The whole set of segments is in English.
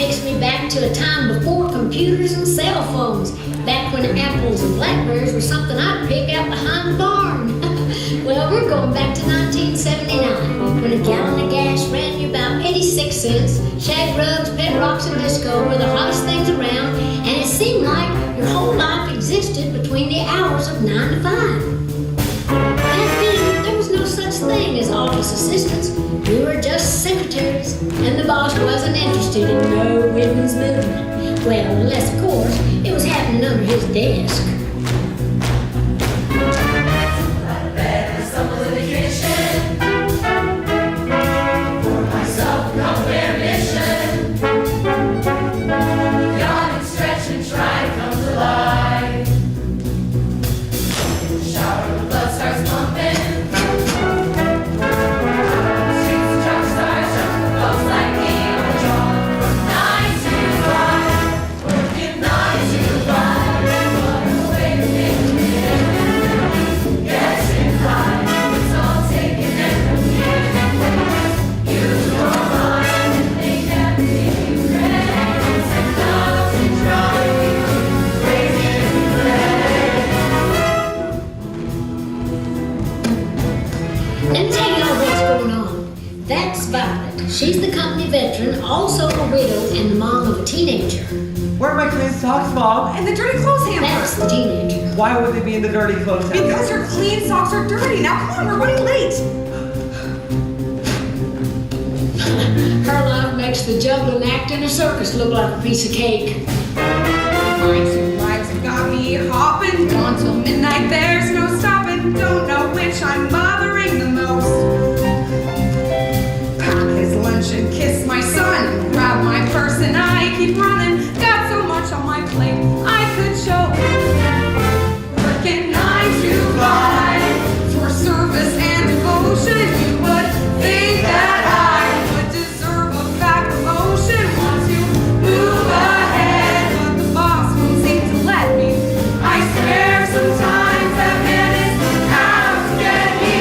takes me back to a time before computers and cell phones, back when apples and blackberries were something I'd pick out behind the barn. Well, we're going back to 1979, when a gallon of gas ran you about 86 cents, shag rugs, pet rocks, and disco were the hottest things around, and it seemed like your whole life existed between the hours of 9 to 5. Back then, there was no such thing as office assistants. We were just secretaries, and the boss wasn't interested in no women's movement. Well, unless, of course, it was happening under his desk. Let me tell y'all what's going on. That's Violet. She's the company veteran, also a widow and the mom of a teenager. Where are my clean socks, Mom? And the dirty clothes hamper. That's the teenager. Why would they be in the dirty clothes hamper? Because your clean socks are dirty. Now come on, we're running late. Her life makes the juggling act in a circus look like a piece of cake. My two lives have got me hopping. Gone till midnight, there's no stopping. Don't know which I'm bothering the most. Pack his lunch and kiss my son. Grab my purse and I keep running. Got so much on my plate, I could show. Working 9 to 5 for service and devotion. You would think that I would deserve a fat promotion. Want to move ahead, but the boss won't seem to let me. I swear sometimes that man is out to get me.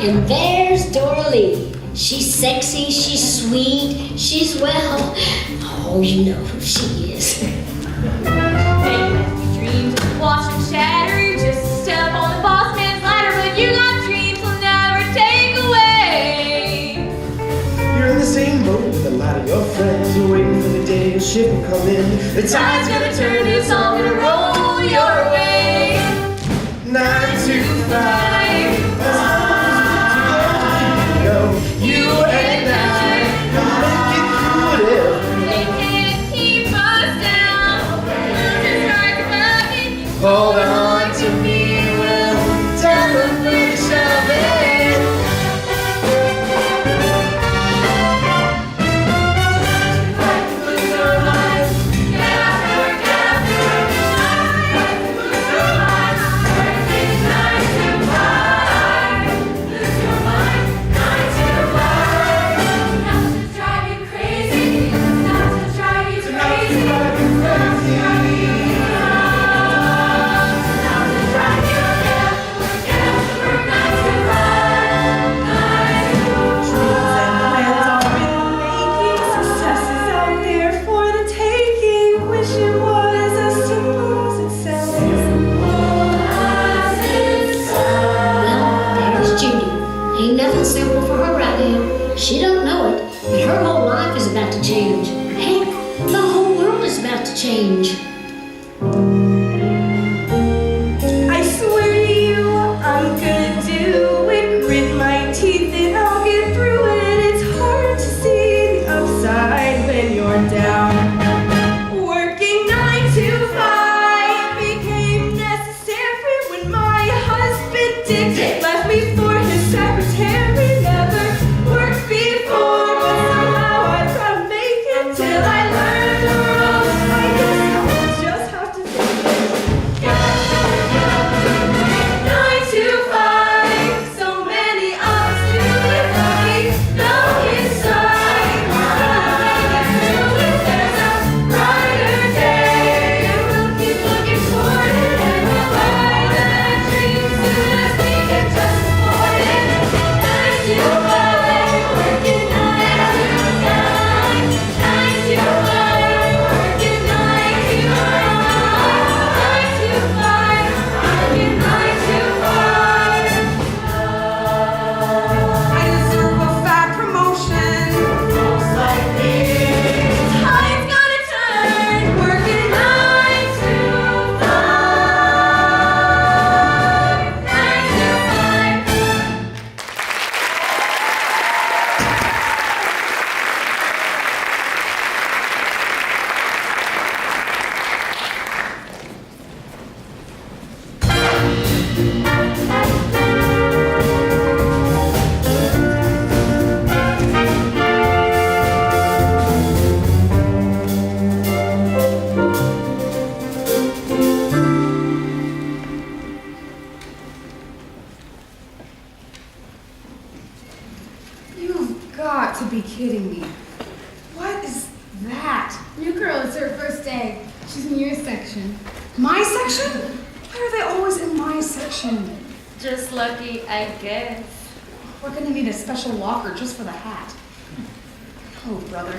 And there's Dora Lee. She's sexy, she's sweet, she's well, oh, you know who she is. Dreams wash and shatter. You just step on the boss man's ladder, but you got dreams will never take away. You're in the same boat with a lot of your friends. You're waiting for the day your ship will come in. The tide's gonna turn, it's all gonna roll your way. 9 to 5. You and I can make it through whatever. They can't keep us down. We'll just ride the bucket. Hold on to me, well, tell them where to shove it. Lose our minds, get after work, get after work. Lose your mind, it's 9 to 5. Lose your mind, 9 to 5. Enough to drive you crazy. Enough to drive you crazy. Enough to drive you get after work, get after work, 9 to 5. 9 to 5. Dreams and plans are in the making. Success is out there for the taking. Wish it was as simple as it sounds. Well, there's Judy. Ain't nothing simple for her right now. She don't know it, but her whole life is about to change. Heck, the whole world is about to change. I swear to you, I'm gonna do it. Grit my teeth and I'll get through it. It's hard to see the upside when you're down. Working 9 to 5 became necessary when my husband Dick left me for his secretary. Never worked before, but somehow I tried to make it till I learned the ropes. I guess got to be kidding me. What is that? New girl, it's her first day. She's in your section. My section? Why are they always in my section? Just lucky, I guess. We're gonna need a special locker just for the hat. Oh, brother.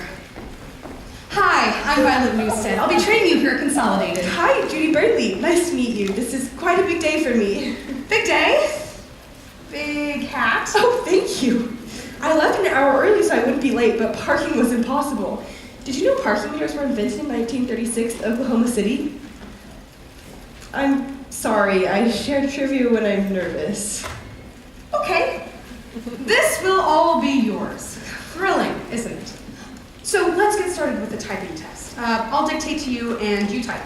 Hi, I'm Violet Newstead. I'll be training you here at Consolidated. Hi, Judy Birdley. Nice to meet you. This is quite a big day for me. Big day? Big hat? Oh, thank you. I left an hour early so I wouldn't be late, but parking was impossible. Did you know parking meters were invented in 1936 in Oklahoma City? I'm sorry, I shared trivia when I'm nervous. Okay. This will all be yours. Thrilling, isn't it? So let's get started with the typing test. I'll dictate to you and you type.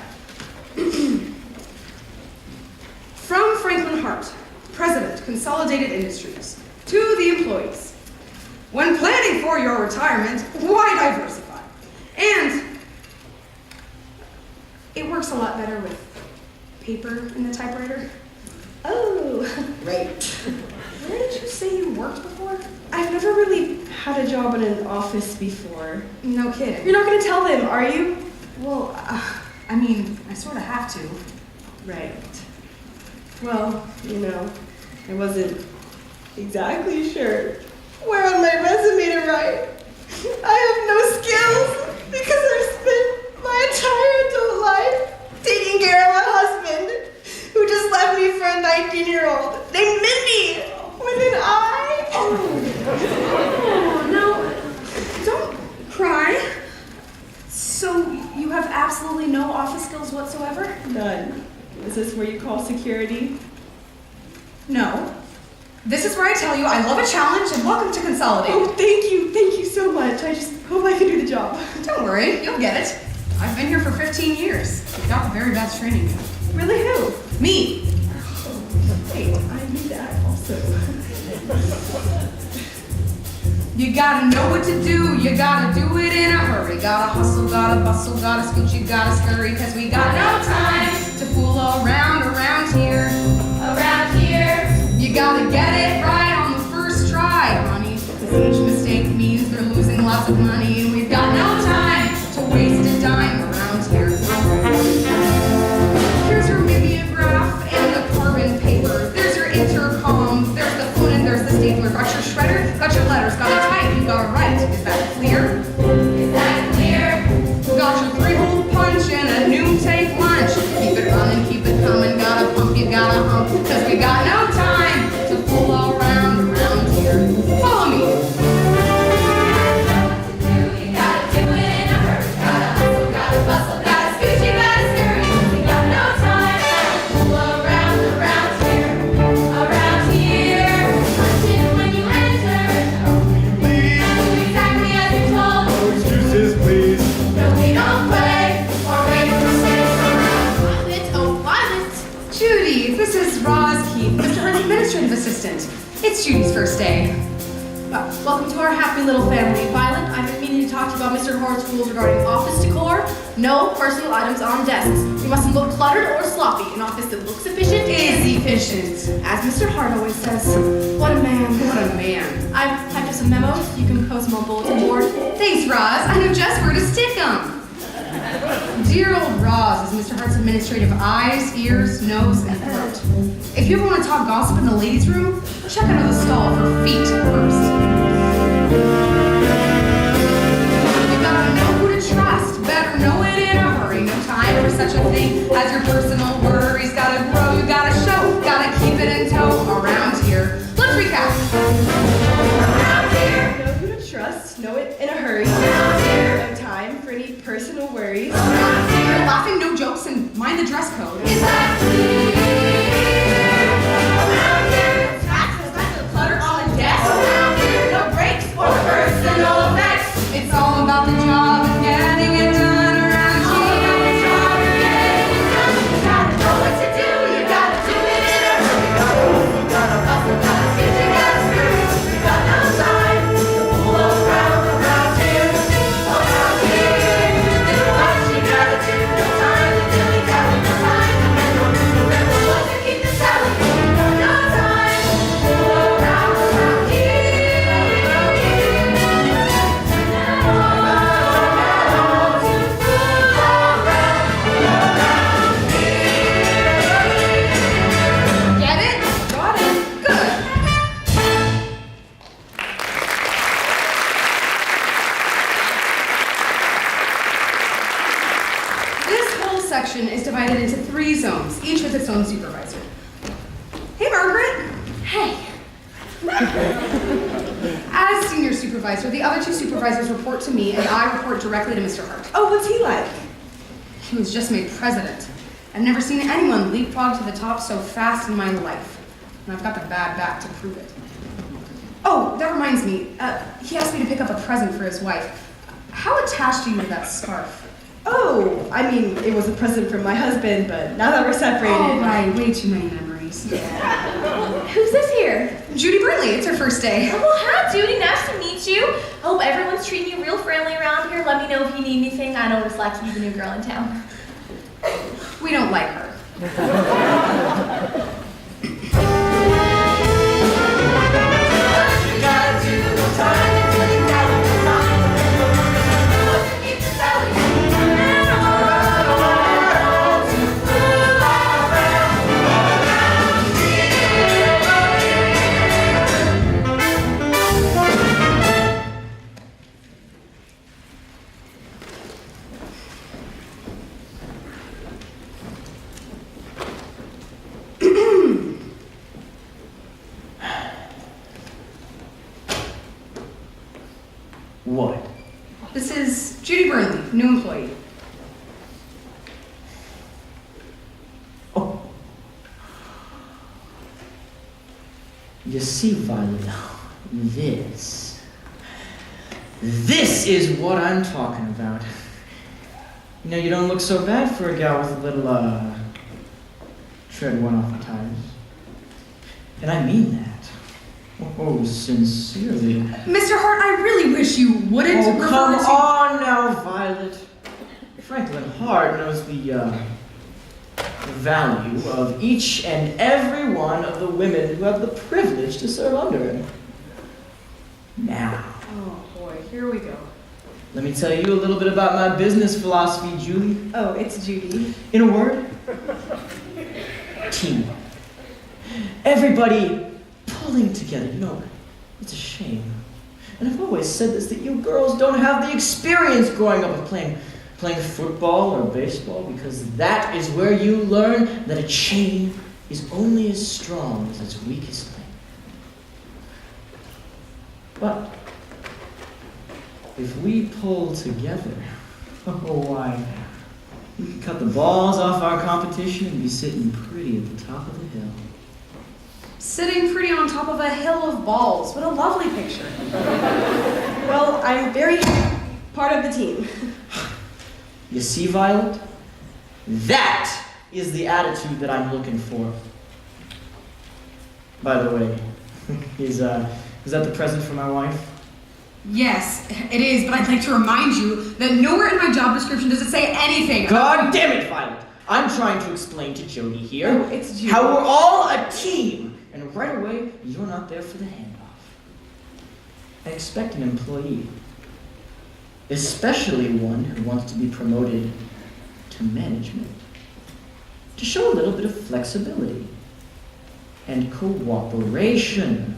From Franklin Hart, President, Consolidated Industries, to the employees. When planning for your retirement, why diversify? And it works a lot better with paper in the typewriter. Oh, right. Where did you say you worked before? I've never really had a job in an office before. No kidding. You're not going to tell them, are you? Well, I mean, I sort of have to. Right. Well, you know, I wasn't exactly sure where on my resume to write. I have no skills because I've spent my entire adult life taking care of a husband who just left me for a 19-year-old named Mindy with an I. Oh, no, don't cry. So you have absolutely no office skills whatsoever? None. Is this where you call security? No. This is where I tell you I love a challenge and welcome to Consolidated. Oh, thank you so much. I just hope I can do the job. Don't worry, you'll get it. I've been here for 15 years. I've got the very best training. Really, who? Me. Wait, I need that also. You gotta know what to do, you gotta do it in a hurry. Gotta hustle, gotta bustle, gotta scoot, you gotta scurry, cause we got no time to fool around here. Around here. You gotta get it right on the first try, honey. Cause each mistake means they're losing lots of money, and we've got no time to waste a dime around here. Here's your mimeograph and the carbon paper. There's your intercom, there's the phone, and there's the stapler. Got your shredder, got your letters, got it type, you got it right. Is that clear? Is that clear? Got your 3-hole punch and a noontake lunch. Keep it running, keep it coming, gotta pump, you gotta hump. Cause we got no time to fool around here. Follow me. You gotta do it in a hurry. Gotta hustle, gotta bustle, gotta scoot, you gotta scurry. We got no time to fool around here. Around here. Punch in when you enter. Do exactly as you're told. No excuses, please. No, we don't play or wait for six around. Judy, this is Roz Keith, Mr. Hurt's administrative assistant. It's Judy's first day. Well, welcome to our happy little family. Violet, I've been meaning to talk to you about Mr. Hort's rules regarding office decor. No personal items on desks. You mustn't look cluttered or sloppy. An office that looks efficient Is efficient. as Mr. Hart always says. What a man. What a man. I've typed up some memos. You can post them on bulletin board. Thanks, Roz. I know just where to stick 'em. Dear old Roz is Mr. Hart's administrative eyes, ears, nose, and throat. If you ever want to talk gossip in the ladies' room, check under the stall for feet first. You gotta know who to trust. Better know it in a hurry. No time for such a thing as your personal worries. Gotta grow, you gotta show, gotta keep it in tow around here. Let's recap. Around here. Know who to trust, know it in a hurry. Around here. No time for any personal worries. Around You're here. laughing, no jokes, and mind the dress code. Is that clear? Around here. Taxes like the clutter on the desk. Around here. No breaks or personal effects. It's all about the job and getting it done around All here. about the job you're getting done. You gotta know what to do. You gotta do it in a hurry. Gotta hustle, gotta scoot, you gotta scurry. We got no time to fool around here. Around here. Do what you gotta do. No time to dilly-dally. No time to As senior supervisor, the other two supervisors report to me, and I report directly to Mr. Hart. Oh, what's he like? He was just made president. I've never seen anyone leapfrog to the top so fast in my life. And I've got the bad back to prove it. Oh, that reminds me. He asked me to pick up a present for his wife. How attached are you to that scarf? Oh, I mean, it was a present from my husband, but now that we're separated. Oh, right. Way too many memories. Who's this here? Judy Burnley. It's her first day. Oh, well, hi, Judy. Nice to meet you. Hope everyone's treating you real friendly around here. Let me know if you need anything. I know what it's like to be the new girl in town. We don't like her. What? This is Judy Burnley, new employee. Oh. You see, Violet, this is what I'm talking about. You know, you don't look so bad for a gal with a little, tread one off the tires. And I mean that. Oh, sincerely. Mr. Hart, I really wish you wouldn't Oh, refer come to- on now, Violet. Franklin Hart knows the value of each and every one of the women who have the privilege to serve under him. Now, Oh boy, here we go. let me tell you a little bit about my business philosophy, Julie. Oh, it's Judy. In a word, team. Everybody pulling together. You know, it's a shame. And I've always said this, that you girls don't have the experience growing up of playing football or baseball, because that is where you learn that a chain is only as strong as its weakest link. But if we pull together, oh why, we could cut the balls off our competition and be sitting pretty at the top of the hill. Sitting pretty on top of a hill of balls. What a lovely picture. Well, I'm very part of the team. You see, Violet? That is the attitude that I'm looking for. By the way, is that the present for my wife? Yes, it is, but I'd like to remind you that nowhere in my job description does it say anything. God damn it, Violet! I'm trying to explain to Jody here Oh, it's Judy. how we're all a team, and right away, you're not there for the handoff. I expect an employee, especially one who wants to be promoted to management, to show a little bit of flexibility and cooperation.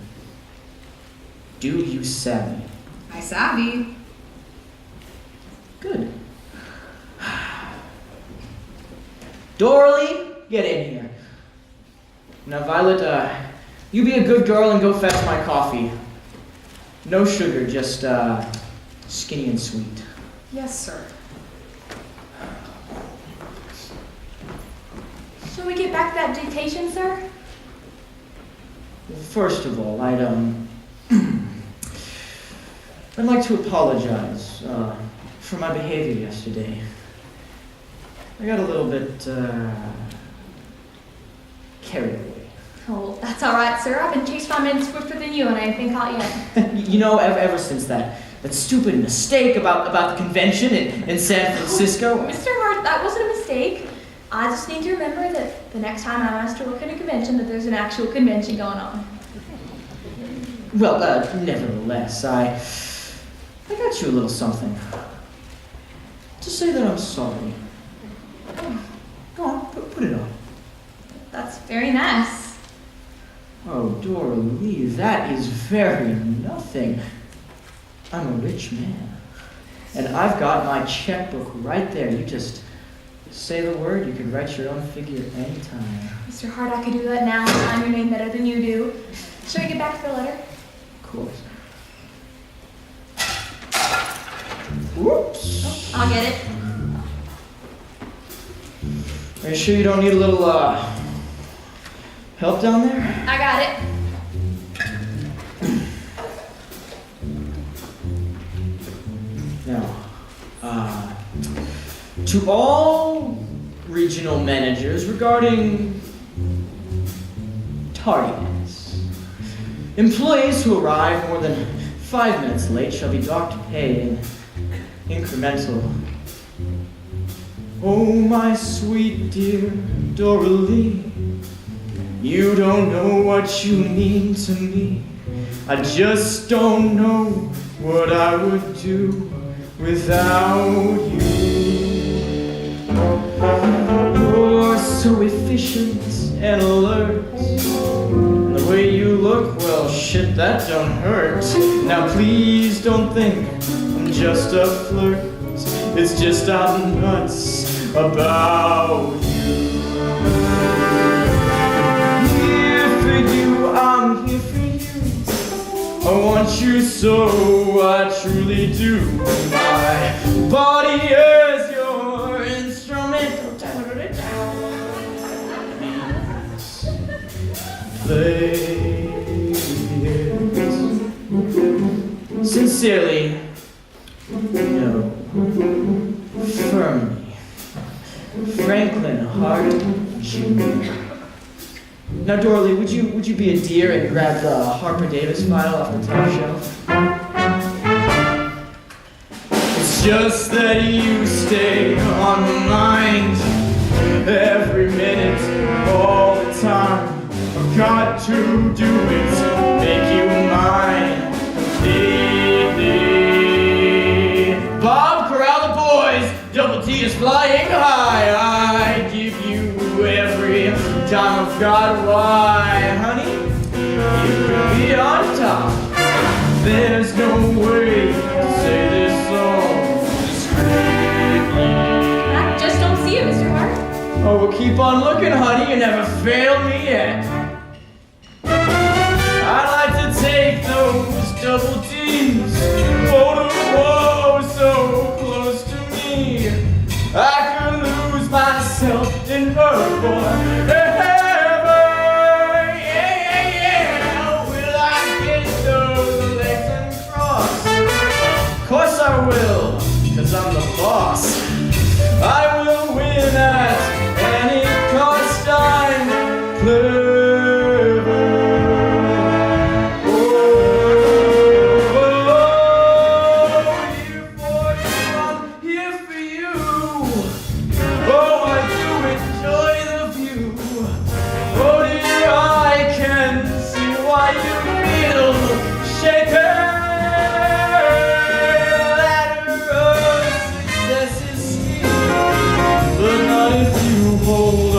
Do you savvy? I savvy. Good. Dorley, get in here. Now, Violet, you be a good girl and go fetch my coffee. No sugar, just skinny and sweet. Yes, sir. Shall we get back to that dictation, sir? First of all, I'd like to apologize for my behavior yesterday. I got a little bit carried away. Oh, that's all right, sir. I've been chased by men swifter than you, and I ain't been caught yet. You know, ever since that stupid mistake about the convention in San Francisco. Mr. Hart, that wasn't a mistake. I just need to remember that the next time I'm asked to work at a convention, that there's an actual convention going on. Well, nevertheless, I got you a little something. To say that I'm sorry. Go on, put it on. That's very nice. Oh, Dora Lee, that is very nothing. I'm a rich man. And I've got my checkbook right there. You just say the word, you can write your own figure anytime. Mr. Hart, I could do that now and sign your name better than you do. Should we get back to the letter? Of course. Whoops. I'll get it. Are you sure you don't need a little, help down there? I got it. Now, to all regional managers regarding tardiness, employees who arrive more than 5 minutes late shall be docked pay in incremental. Oh, my sweet dear Doralee, you don't know what you mean to me. I just don't know what I would do without you. You're so efficient and alert. And the way you look, well, shit, that don't hurt. Now please don't think I'm just a flirt. It's just I'm nuts about you. Here for you, I'm here for you. I want you so, I truly do. My body is your instrument. Play it. Sincerely, no. Firmly, Franklin Hart Jr. Now, Doralee, would you be a dear and grab the Harper Davis file off the top shelf? It's just that you stay on my mind every minute, all the time. I've got to do it, make you mine. Bob, corral the boys. Double T is flying high. I give you every dime I've got. Why, honey? You could be on top. There's no way to say this song discreetly. I just don't see it, Mr. Hart. Oh, well, keep on looking, honey. You never failed me yet. I'd like to take those double T's. Whoa, so close to me. I could lose myself in her forever. Yeah. Will I get those legs uncrossed? Of course I will, 'cause I'm the boss. I will win at any cost. I'm clever.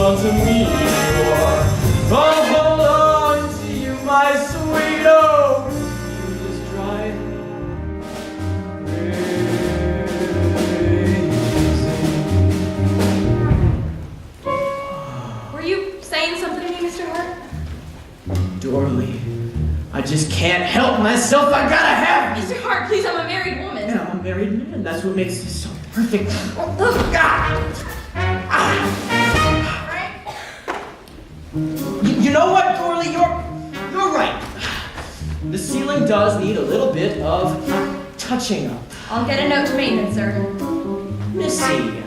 To me, I'll hold on to you, my sweet oak. You just drive me crazy. Were you saying something to me, Mr. Hart? Doralee, I just can't help myself. I gotta have you. Mr. Hart, please, I'm a married woman. And I'm a married man. That's what makes this so perfect. Oh, God. You know what, Doralee? You're right. The ceiling does need a little bit of touching up. I'll get a note to maintenance, sir. Missy,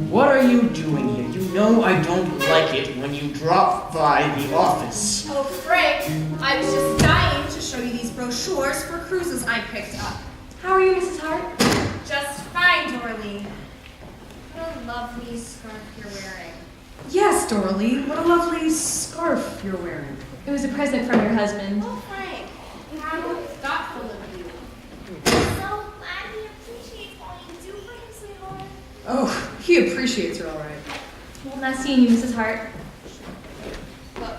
what are you doing here? You know I don't like it when you drop by the office. Oh, Frank, I was just dying to show you these brochures for cruises I picked up. How are you, Mrs. Hart? Just fine, Doralee. What a lovely scarf you're wearing. Yes, Doralee, what a lovely scarf you're wearing. It was a present from your husband. Oh, Frank, how thoughtful of you. I'm so glad he appreciates all you do for him, sweetheart. Oh, he appreciates her all right. Well, nice seeing you, Mrs. Hart. Look,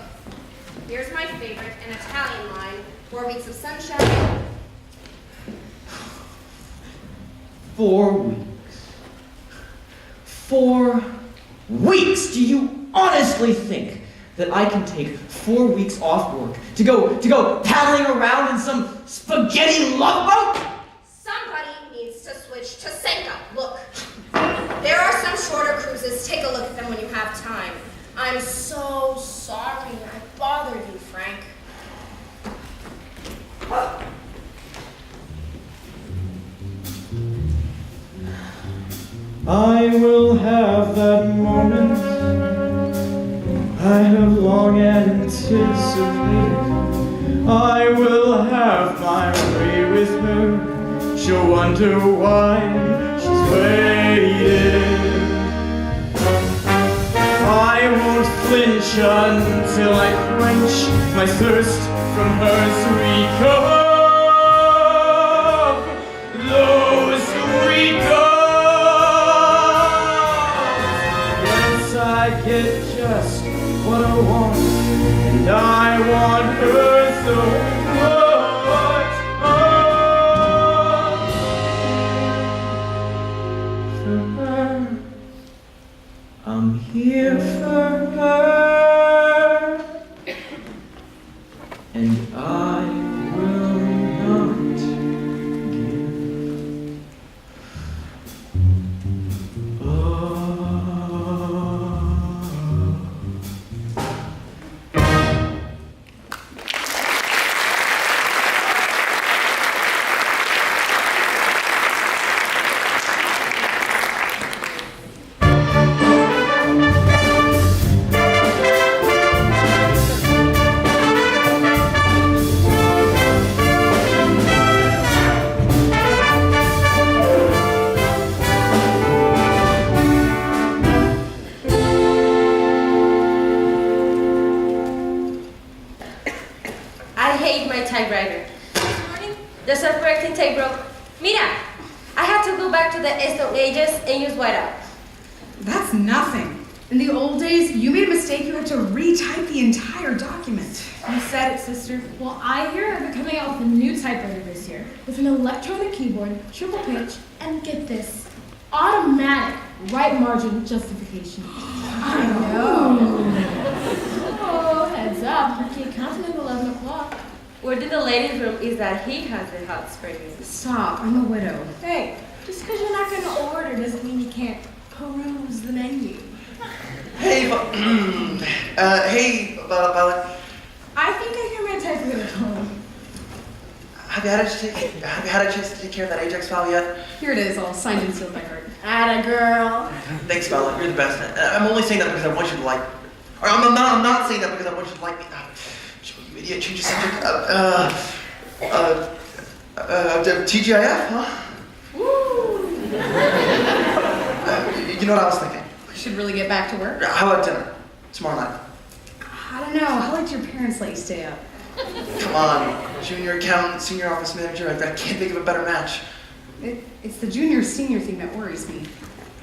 here's my favorite, an Italian line, 4 weeks of sunshine. 4 weeks. 4 weeks? Do you honestly think that I can take 4 weeks off work to go paddling around in some spaghetti love boat? Somebody needs to switch to Senka. Look, there are some shorter cruises. Take a look at them when you have time. I'm so sorry I bothered you, Frank. I will have that moment I have long anticipated. I will have my way with her. She'll wonder why she's waited. I won't flinch until I quench my thirst from her sweet cup. Those sweet cups. I get just what I want, and I want her so much. For her, I'm here for her, and I will not give up. I hate my typewriter. This morning, the self-correcting tape broke. Mira, I had to go back to the Stone Ages and use whiteout. That's nothing. In the old days, you made a mistake, you had to retype the entire document. You said it, sister. Well, I hear they're coming out with a new typewriter this year with an electronic keyboard, triple pitch, and get this, automatic right margin justification. I know. Oh, heads up. You can't count at 11 o'clock. Word in the ladies' room is that he has the hot springs. Stop, I'm a widow. Hey, just because you're not going to order doesn't mean you can't peruse the menu. Hey, Violet. I think I hear my typewriter tone. Have you had a chance to take care of that Ajax file yet? Here it is, all signed and sealed by Kurt. Atta girl. Thanks, Violet. You're the best. I'm only saying that because I want you to like. Or I'm not saying that because I want you to like me. You idiot! Change the subject. TGIF, huh? Woo! You know what I was thinking? We should really get back to work. How about dinner tomorrow night? I don't know, how did your parents let you stay up? Come on, junior accountant, senior office manager. I can't think of a better match. It's the junior-senior thing that worries me.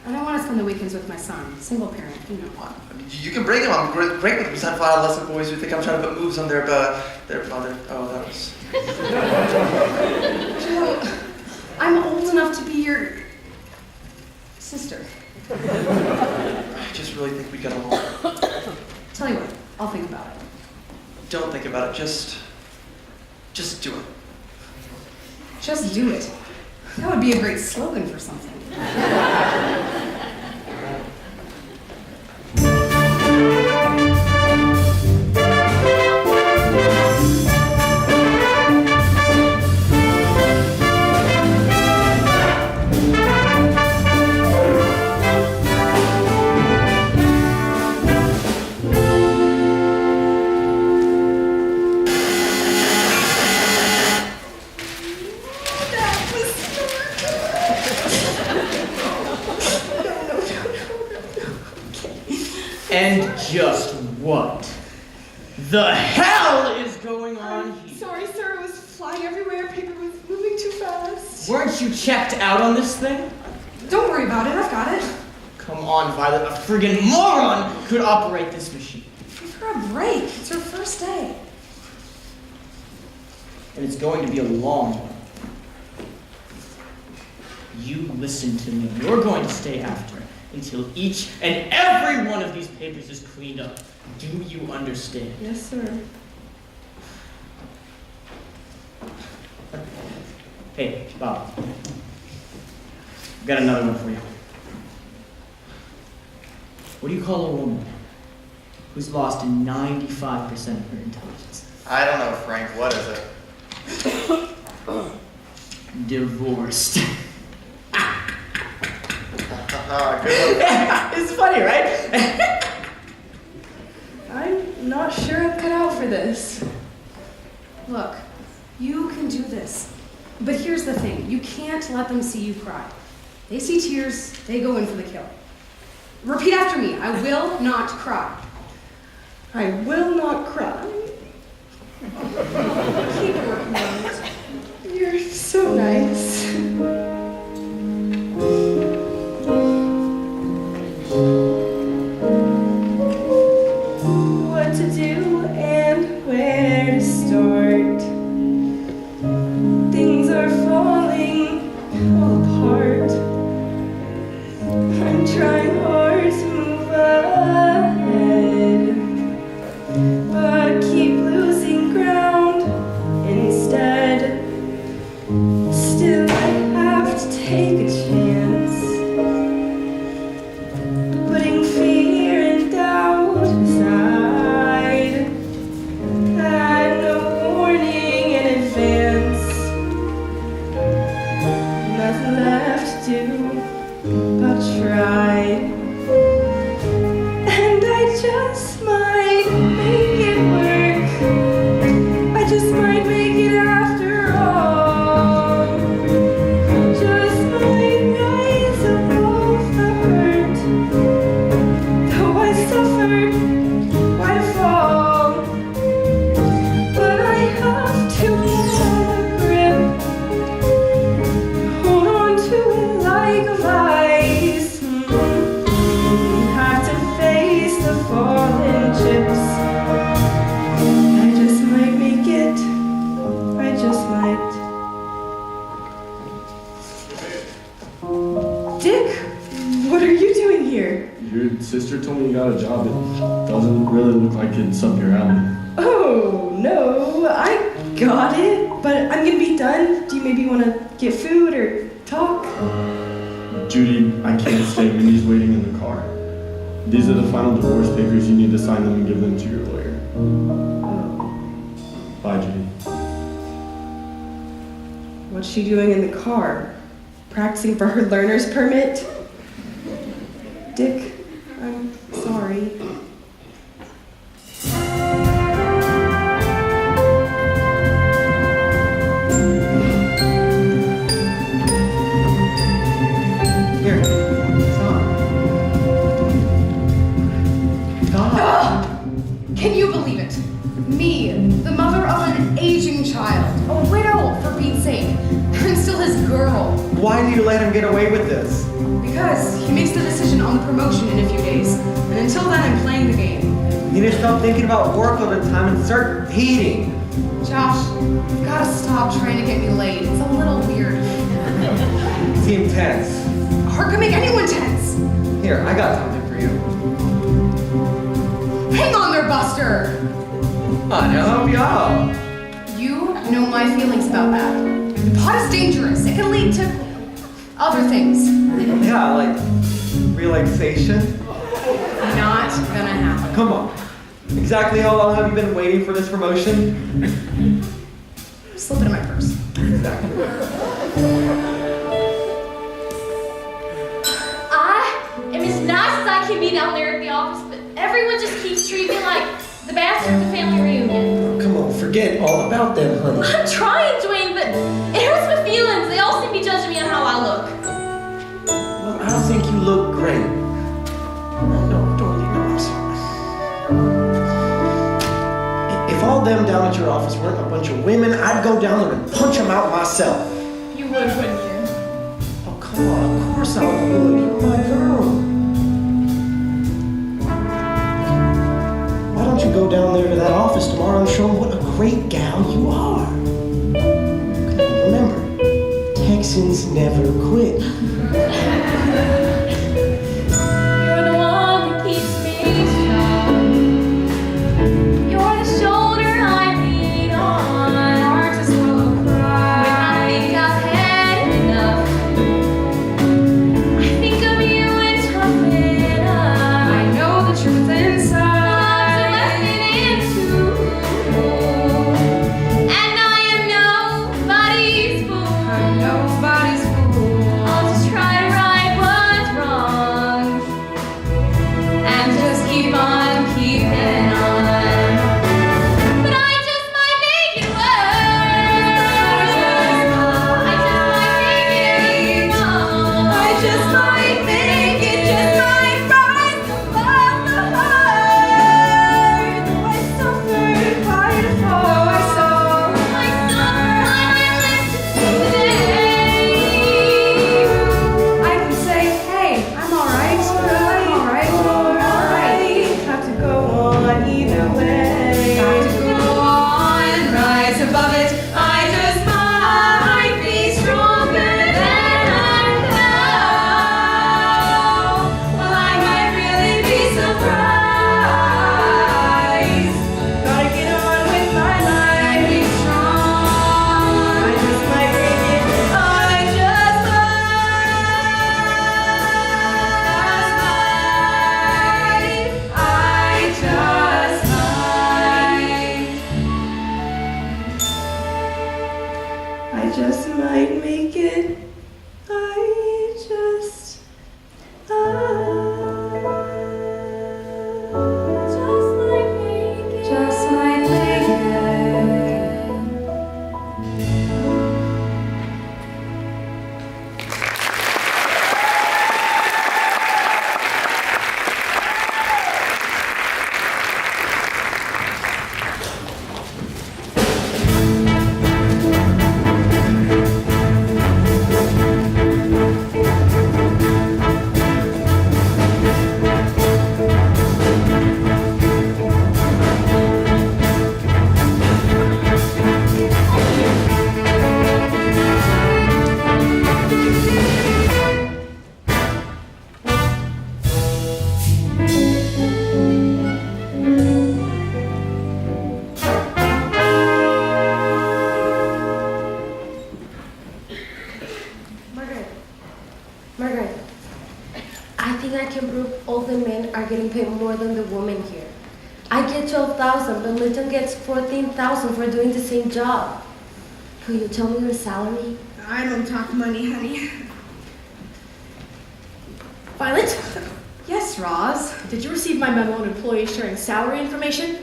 I don't want to spend the weekends with my son, single parent, you know. What? You can bring him. I'm great with personified adolescent boys who think I'm trying to put moves on their father. Oh, that was. Joe, I'm old enough to be your sister. I just really think we get along. Tell you what, I'll think about it. Don't think about it. Just do it. Just do it. That would be a great slogan for something. And just what the hell is going on here? Sorry, sir. It was flying everywhere. Paper was moving too fast. Weren't you checked out on this thing? Don't worry about it, I've got it. Come on, Violet, a friggin' moron could operate this machine. Give her a break. It's her first day. And it's going to be a long one. You listen to me. You're going to stay after. until each and every one of these papers is cleaned up. Do you understand? Yes, sir. Hey, Bob. I've got another one for you. What do you call a woman who's lost 95% of her intelligence? I don't know, Frank. What is it? Divorced. Good one. It's funny, right? I'm not sure I'm cut out for this. Look, you can do this. But here's the thing, you can't let them see you cry. They see tears, they go in for the kill. Repeat after me, I will not cry. I will not cry. Keep working on it. You're so nice. What to do and where to start. Things are falling all apart. I'm trying hard to move ahead, but keep losing ground instead. Still, I have to take a chance, putting fear and doubt aside. Had no warning in advance, nothing left to do but try. And I just might make it work. I just might make it after all. Just might rise above the hurt. Though I suffered quite a fall. But I have to hold a grip. Hold on to it like a vice. Have to face the fallen chips. I just might make it. I just might. Dick, what are you doing here? Your sister told me you got a job. It doesn't really look like it's up your alley. Oh, no, I got it. But I'm gonna be done. Do you maybe want to get food or talk? Judy, I can't stay. Mindy's waiting in the car. These are the final divorce papers. You need to sign them and give them to your lawyer. Bye, Judy. What's she doing in the car? Practicing for her learner's permit? Dick, I'm sorry. Here. Stop. Can you believe it? Me, the mother of an aging child, a widow for Pete's sake, and still his girl. Why do you let him get away with this? Because he makes the decision on the promotion in a few days, and until then I'm playing the game. You need to stop thinking about work all the time and start dating. Josh, you've got to stop trying to get me laid. It's a little weird. Seem tense. Heart can make anyone tense. Here, I got something for you. Hang on there, Buster. Come on, now help you out. You know my feelings about that. The pot is dangerous. It can lead to other things. Yeah, like relaxation. Not gonna happen. Come on. Exactly how long have you been waiting for this promotion? Slip it in my purse. Exactly. I am as nice as I can be down there at the office, but everyone just keeps treating me like the bastard at the family reunion. Come on, forget all about them, honey. I'm trying, Dwayne, but it hurts my feelings. They all seem to be judging me on how I look. Well, I don't think you look great. No, Dorothy, no, I'm sorry. If all them down at your office weren't a bunch of women, I'd go down there and punch them out myself. You would, wouldn't you? Oh, come on, of course I would. You're my girl. Why don't you go down there to that office tomorrow and show them what a great gal you are? Remember, Texans never quit. I just might make it. I just might make it. just might make it. Margaret, I think I can prove all the men are getting paid more than the women here. I get 12,000, but Milton gets 14,000 for doing the same job. Could you tell me your salary? I don't talk money, honey. Violet, Yes, Roz. did you receive my memo on employees sharing salary information?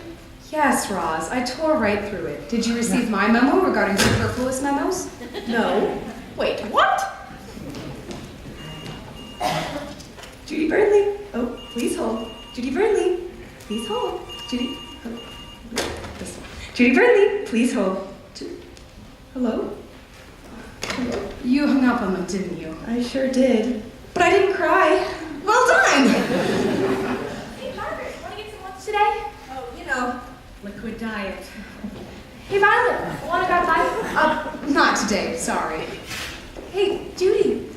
Yes, Roz. I tore right through it. Did you receive my memo regarding superfluous memos? No. Wait, what? Judy Burnley. Oh, please hold. Judy Burnley. Please hold. Judy. Oh, this one. Judy Burnley. Please hold. Hello? Hello? You hung up on them, didn't you? I sure did. But I didn't cry. Well done! Hey, Margaret, want to get some lunch today? Oh, you know, liquid diet. Hey, Violet, want to grab mine? Not today, sorry. Hey, Judy,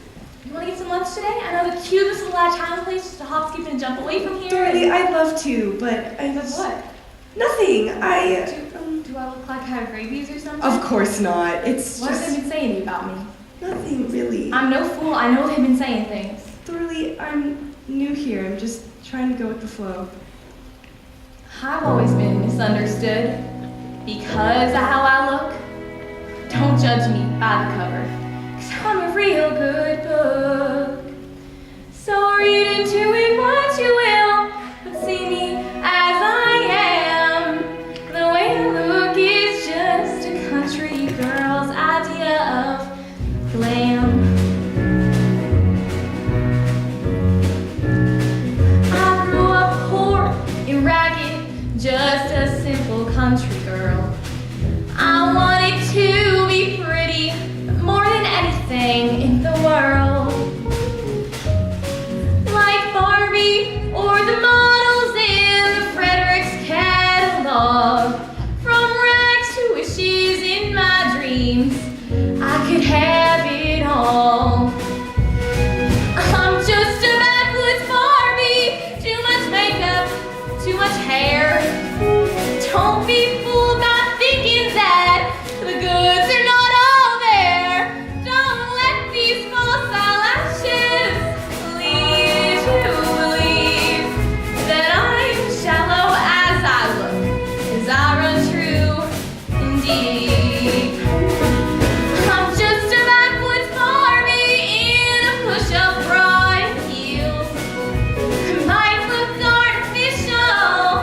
you want to get some lunch today? I know the cutest little Italian place just a hop, skip, and jump away from here. Dorothy, I'd love to, but I just... What? Nothing. Do I look like I have rabies or something? Of course not. It's What have just they been saying about me? nothing, really. I'm no fool. I know they've been saying things. Dorothy, I'm new here. I'm just trying to go with the flow. I've always been misunderstood because of how I look. Don't judge me by the cover, 'cause I'm a real good book. So read into it what you will, but see me as I am. The way I look is just a country girl's idea of glam. I grew up poor and ragged, just a simple country girl. I wanted to be pretty more than anything in the world. Like Barbie or the models in the Fredericks catalog. From rags to wishes in my dreams, I could have it all. I'm just a backwoods Barbie, too much makeup, too much hair. Don't be fooled by thinking that the goods are not all there. Don't let these false eyelashes lead you to believe that I'm shallow as I look, as I run true and deep. I'm just a backwoods Barbie in a push-up bra and heels. It might look artificial,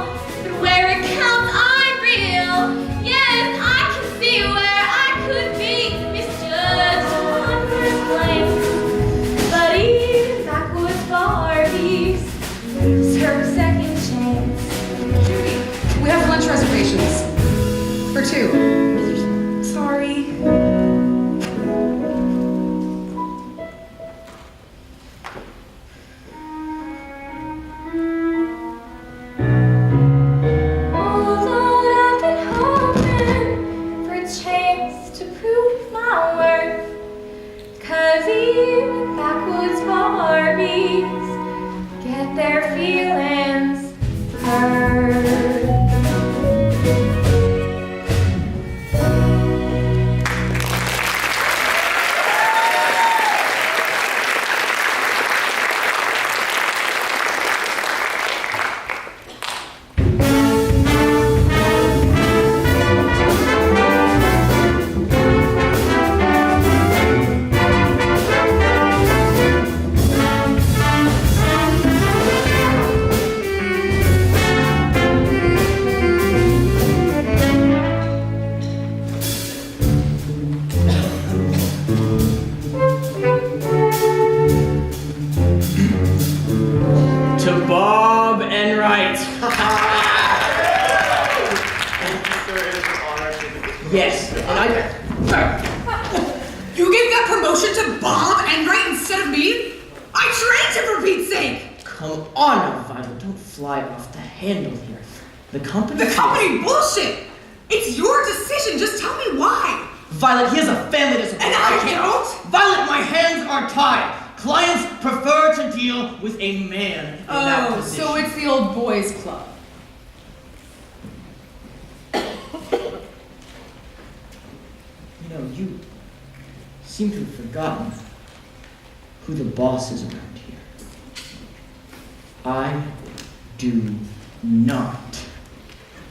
but where it counts, I'm real. Yes, I can see where I could be misjudged on first glance. But even backwoods Barbies deserve a second chance. Judy, we have lunch reservations. For two. Sorry. Although I've been hoping for a chance to prove my worth, 'cause even backwoods Barbies get their feelings hurt. You gave that promotion to Bob Enright instead of me? I trained him, for Pete's sake! Come on now, Violet. Don't fly off the handle here. The company... The company bullshit! It's your decision. Just tell me why. Violet, he has a family to support. And I don't? Violet, my hands are tied. Clients prefer to deal with a man in that position. So it's the old boys club. You know, you seem to have forgotten who the boss is around here. I do not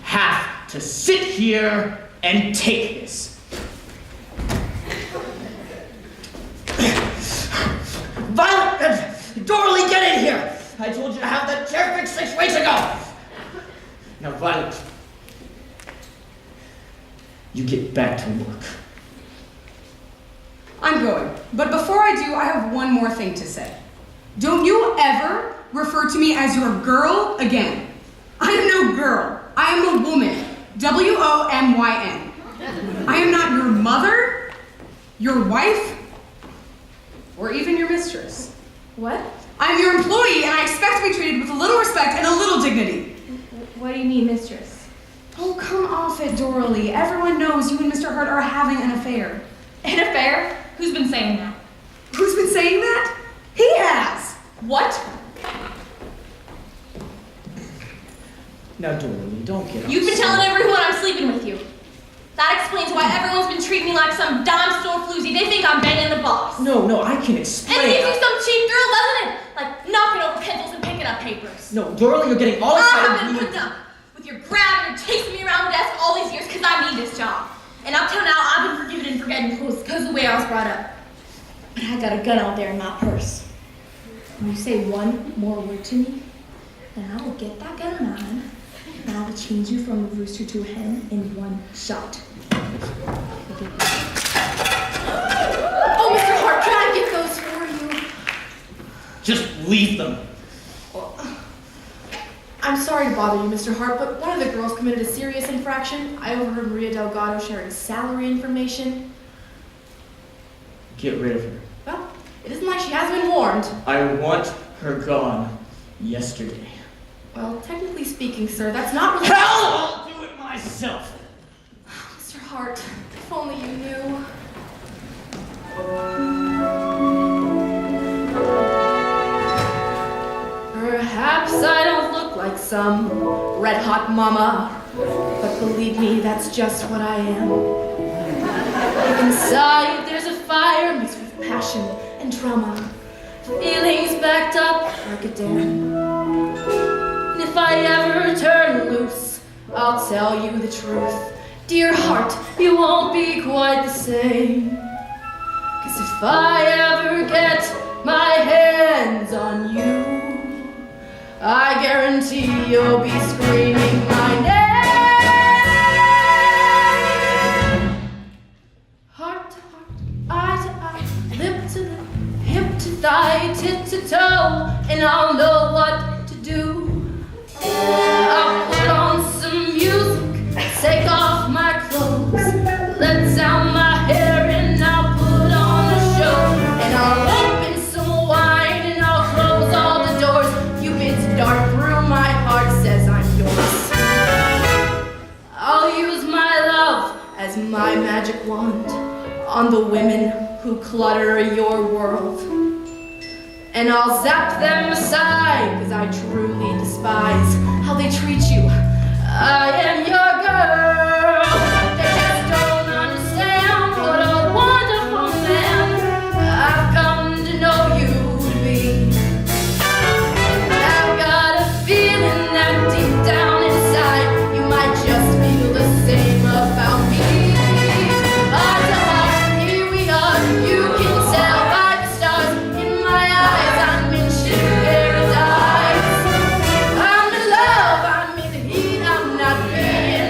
have to sit here and take this. Violet! Dorley, get in here! I told you to have that chair fixed 6 weeks ago! Now, Violet, you get back to work. I'm going. But before I do, I have one more thing to say. Don't you ever refer to me as your girl again. I am no girl. I am a woman. W-O-M-Y-N. I am not your mother, your wife, or even your mistress. What? I'm your employee, and I expect to be treated with a little respect and a little dignity. What do you mean, mistress? Oh, come off it, Dorley. Everyone knows you and Mr. Hart are having an affair. An affair? Who's been saying that? Who's been saying that? He has. What? Now, Dorley, don't get You've been upset. telling everyone I'm sleeping with you. That explains why everyone's been treating me like some dime store floozy. They think I'm banging the boss. No, I can explain. And it gives you some cheap thrill, doesn't it? Like knocking over pencils and picking up papers. No, Dorley, you're getting all I excited. have been put down with your grabbing and chasing me around the desk all these years because I need this job. And up till now, I've been forgiven and forgetting because of the way I was brought up. But I got a gun out there in my purse. When you say one more word to me, then I will get that gun of mine and I will change you from a rooster to a hen in one shot. Oh, Mr. Hart, can I get those for you? Just leave them. I'm sorry to bother you, Mr. Hart, but one of the girls committed a serious infraction. I overheard Maria Delgado sharing salary information. Get rid of her. Well, it isn't like she has been warned. I want her gone yesterday. Well, technically speaking, sir, that's not really— Hell, I'll do it myself. Mr. Hart, if only you knew. Perhaps I don't look like some red-hot mama, but believe me, that's just what I am. Inside, there's a fire mixed with passion and drama, feelings backed up like a dam. And if I ever turn loose, I'll tell you the truth. Dear heart, you won't be quite the same. 'Cause if I ever get my hands on you, I guarantee you'll be screaming my name. Heart to heart, eye to eye, lip to lip, hip to thigh, tit to toe, and I'll know what to do. I'll put on some music, take off my clothes, let down my hair, and I'll put on a show. And I'll open some wine, and I'll close all the doors. Cupid's dart through my heart says I'm yours. I'll use my love as my magic wand on the women who clutter your world. And I'll zap them aside, 'cause I truly despise how they treat you. I am your girl. They just don't understand what a wonderful man I've come to know you to be. And I've got a feeling that deep down inside you might just feel the same about me. Heart to heart, here we are. You can tell by the stars in my eyes I'm in paradise. I'm in love, I'm in the heat, I'm not being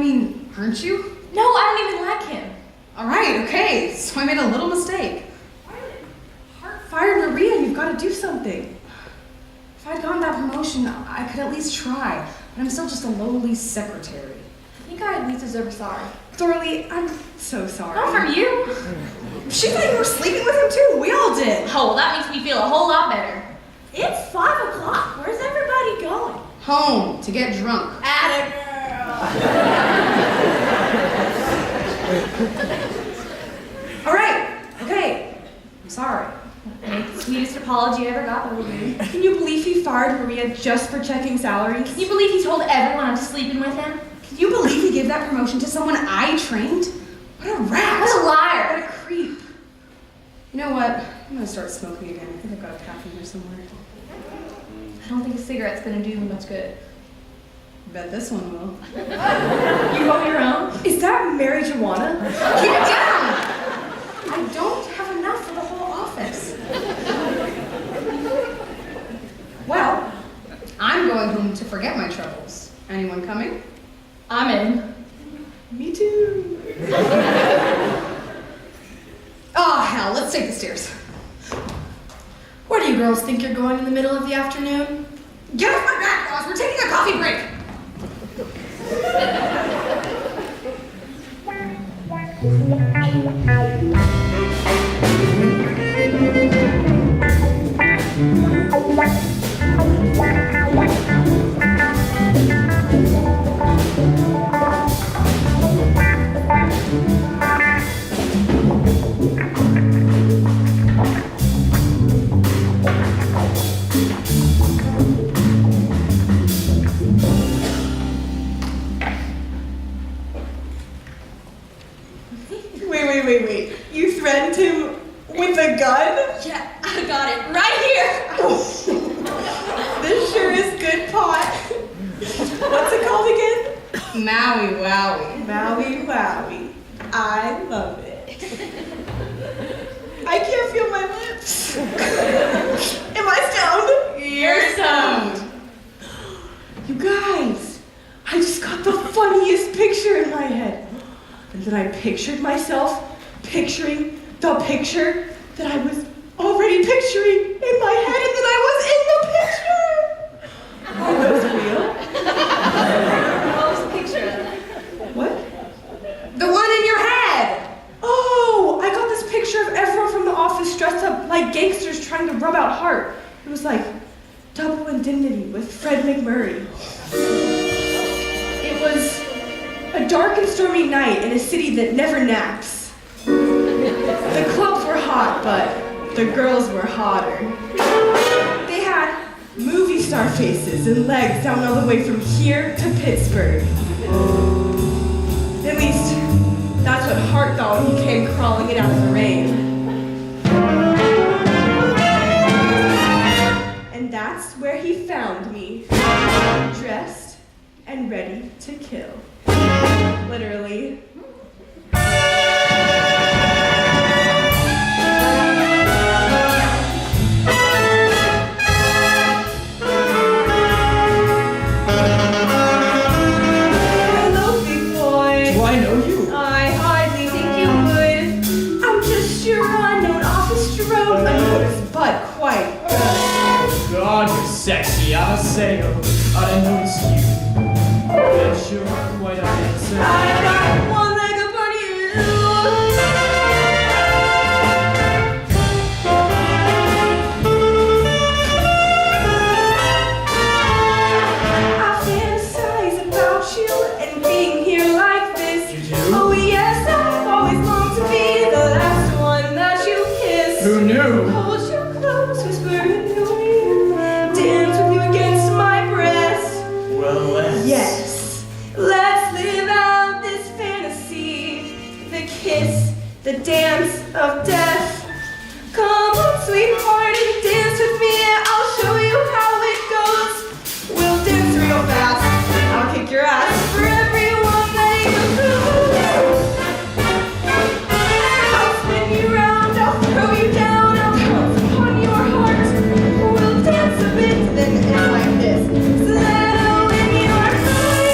mean, aren't you? No, I don't even like him. All right, okay, so I made a little mistake. Hart fired Maria, you've got to do something. If I'd gotten that promotion, I could at least try, but I'm still just a lowly secretary. I think I at least deserve a sorry. Thorley, I'm so sorry. Not from you. She thought you were sleeping with him too. We all did. Oh, well, that makes me feel a whole lot better. It's 5 o'clock. Where's everybody going? Home, to get drunk. All right, okay. I'm sorry. Make the sweetest apology I ever got, little dude. Can you believe he fired Maria just for checking salaries? Can you believe he told everyone I was sleeping with him? Can you believe he gave that promotion to someone I trained? What a rat! What a liar! What a creep! You know what? I'm gonna start smoking again. I think I've got a pack in here somewhere. I don't think a cigarette's gonna do me much good. Bet this one will. You roll your own? Is that marijuana? Keep it down! I don't have enough for the whole office. Well, I'm going home to forget my troubles. Anyone coming? I'm in. Me too. Oh, hell, let's take the stairs. Where do you girls think you're going in the middle of the afternoon? Get off my back, Roz! We're taking a coffee break! Wait. You threatened him with a gun? Yeah, I got it right here. This sure is good pot. What's it called again? Maui Wowie. Maui Wowie. I love it. I can't feel my lips. Am I stoned? You're stoned. You guys, I just got the funniest picture in my head. And then I pictured myself picturing the picture that I was already picturing in my head, and then I was in the picture. Oh, that was real? What was the picture of? What? The one in your head! Oh, I got this picture of everyone from the office dressed up like gangsters trying to rub out Hart. It was like Double Indemnity with Fred McMurray. It was a dark and stormy night in a city that never naps. The clubs were hot, but the girls were hotter. They had movie star faces and legs down all the way from here to Pittsburgh. At least, that's what Hart thought when he came crawling it out of the rain. And that's where he found me, dressed and ready to kill. Literally. Hello, big boy. Do I know you? I hardly think you would. I'm just your unknown office drone, unnoticed but quite good. Oh God, you're sexy. I must say, I didn't notice you. Bet you are quite a dancer. I got one leg up on you. I fantasize about you and being here like this. You do? Oh yes, I've always longed to be the last one that you kiss. Who knew? Hold you close, whisper in your ear, dance with you against my breast. Well, let's. Yes, let's live out this fantasy, the kiss, the dance of death. Come on, sweetheart, and dance with me. I'll show you how it goes. We'll dance real fast. I'll kick your ass for everyone that you lose. I'll spin you round, I'll throw you down, I'll pounce upon your heart. We'll dance a bit, then end like this. Settle in your place.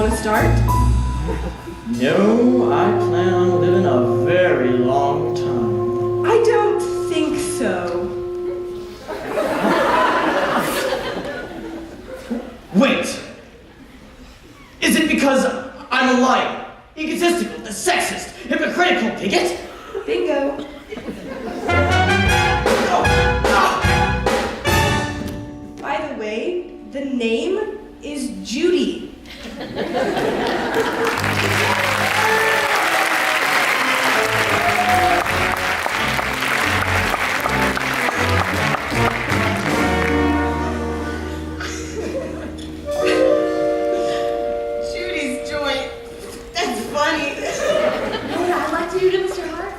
Want to start? No, I plan on living a very long time. I don't think so. Wait! Is it because I'm a liar, egotistical, sexist, hypocritical, bigot? Bingo. By the way, the name is Judy. Judy's joint. That's funny. You know what I'd like to do to Mr. Hart?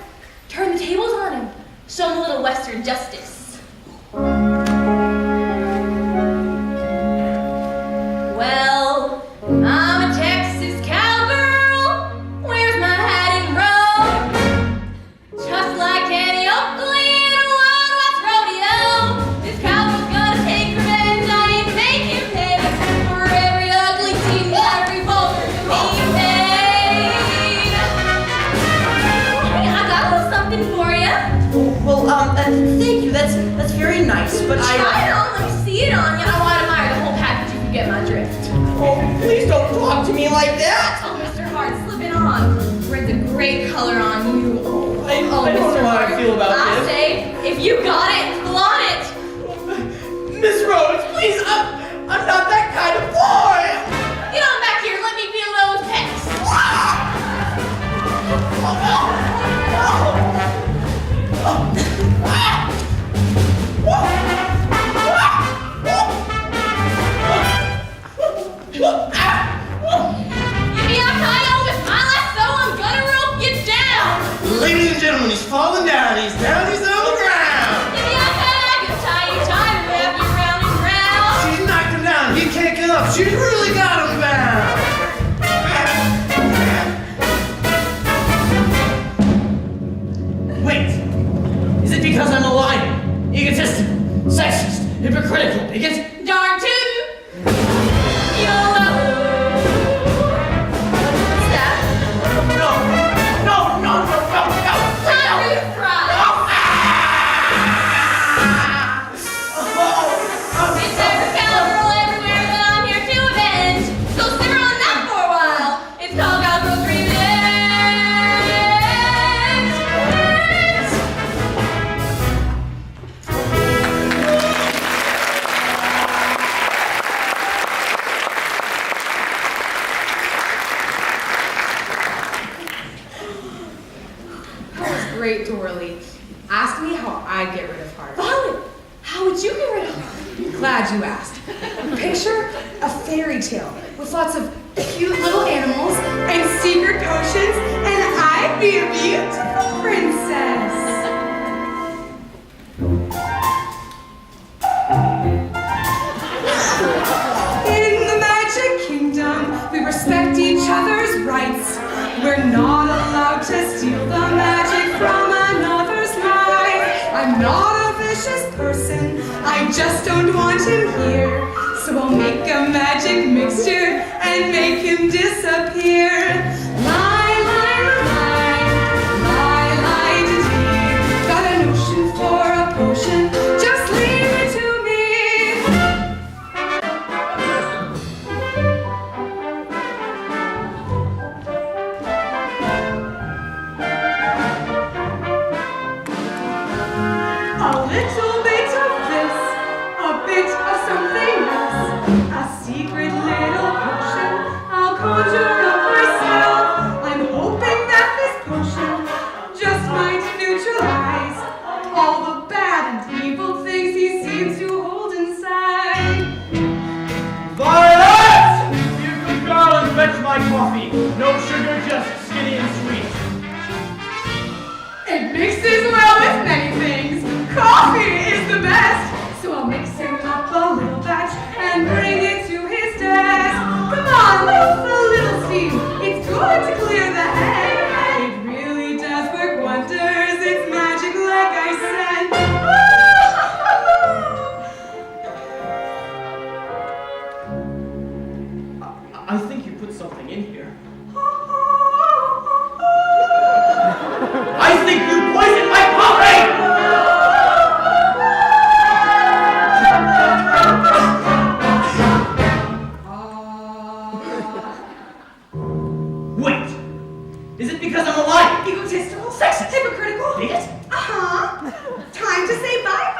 Turn the tables on him. Show him a little Western justice. Well, I'm a Texas cowgirl. Where's my hat and robe? Just like Eddie Oakley in a Wild West rodeo, this cowgirl's gonna take revenge on him, make him pay for every ugly scene, every vulgar he made. Hey, I got a little something for you. Well, thank you. That's very nice, but Try it on, let me see it on you. I want to admire the whole package if you get my drift. Oh, please don't talk to me like that! Oh, Mr. Hart, slip it on. Red's a great color on you. I don't know how I feel about I this. say, if you got it, flaunt it. Miss Rhodes, please, I'm not that kind of boy! Get on back here, let me feel those pecs. Give me a tie with my lasso, I'm gonna rope you down. Ladies and gentlemen, he's falling down. He's down. He's on the ground. Give me a bag and tie you tight, wrap you round and round. She's knocked him down. He can't get up. She's really got him bound. Wait! Is it because I'm a liar, egotistical, sexist, hypocritical, bigot? Darn tootin'. YOLO. What's that? No! Time to fry. Is there a cowgirl everywhere that I'm here to avenge? So simmer on that for a while. It's called Cowgirl Revenge. That was great, Dorley. Ask me how I'd get rid of Hart. Violet, how would you get rid of her? Glad you asked. Picture a fairy tale with lots of cute little animals and secret potions, and I'd be a beautiful princess. In the Magic Kingdom, we respect each other's rights. We're not allowed to steal the magic from another's life. I'm not a vicious person, I just don't want him here. So I'll make a magic mixture and make him disappear. Lie, lie, lie, lie, lie, dee. Got a notion for a potion, just leave it to me. A little bit of this, a bit of something else, a secret little potion I'll conjure up myself. I'm hoping that this potion just might neutralize all the bad and evil things he seems to hold inside. Violet! Be a good girl and fetch my coffee. No sugar, just skinny and sweet. It mixes well with many things. Coffee is the best, so I'll mix him up a little batch and bring it to his desk. Come on, loaf a little steam. It's good to clear the head. It really does work wonders. It's magic, like I said. I think you put something in here. I think you poisoned my coffee! Wait! Is it because I'm a liar? Egotistical, Sexist. hypocritical. Bigot? Uh-huh. Time to say bye-bye.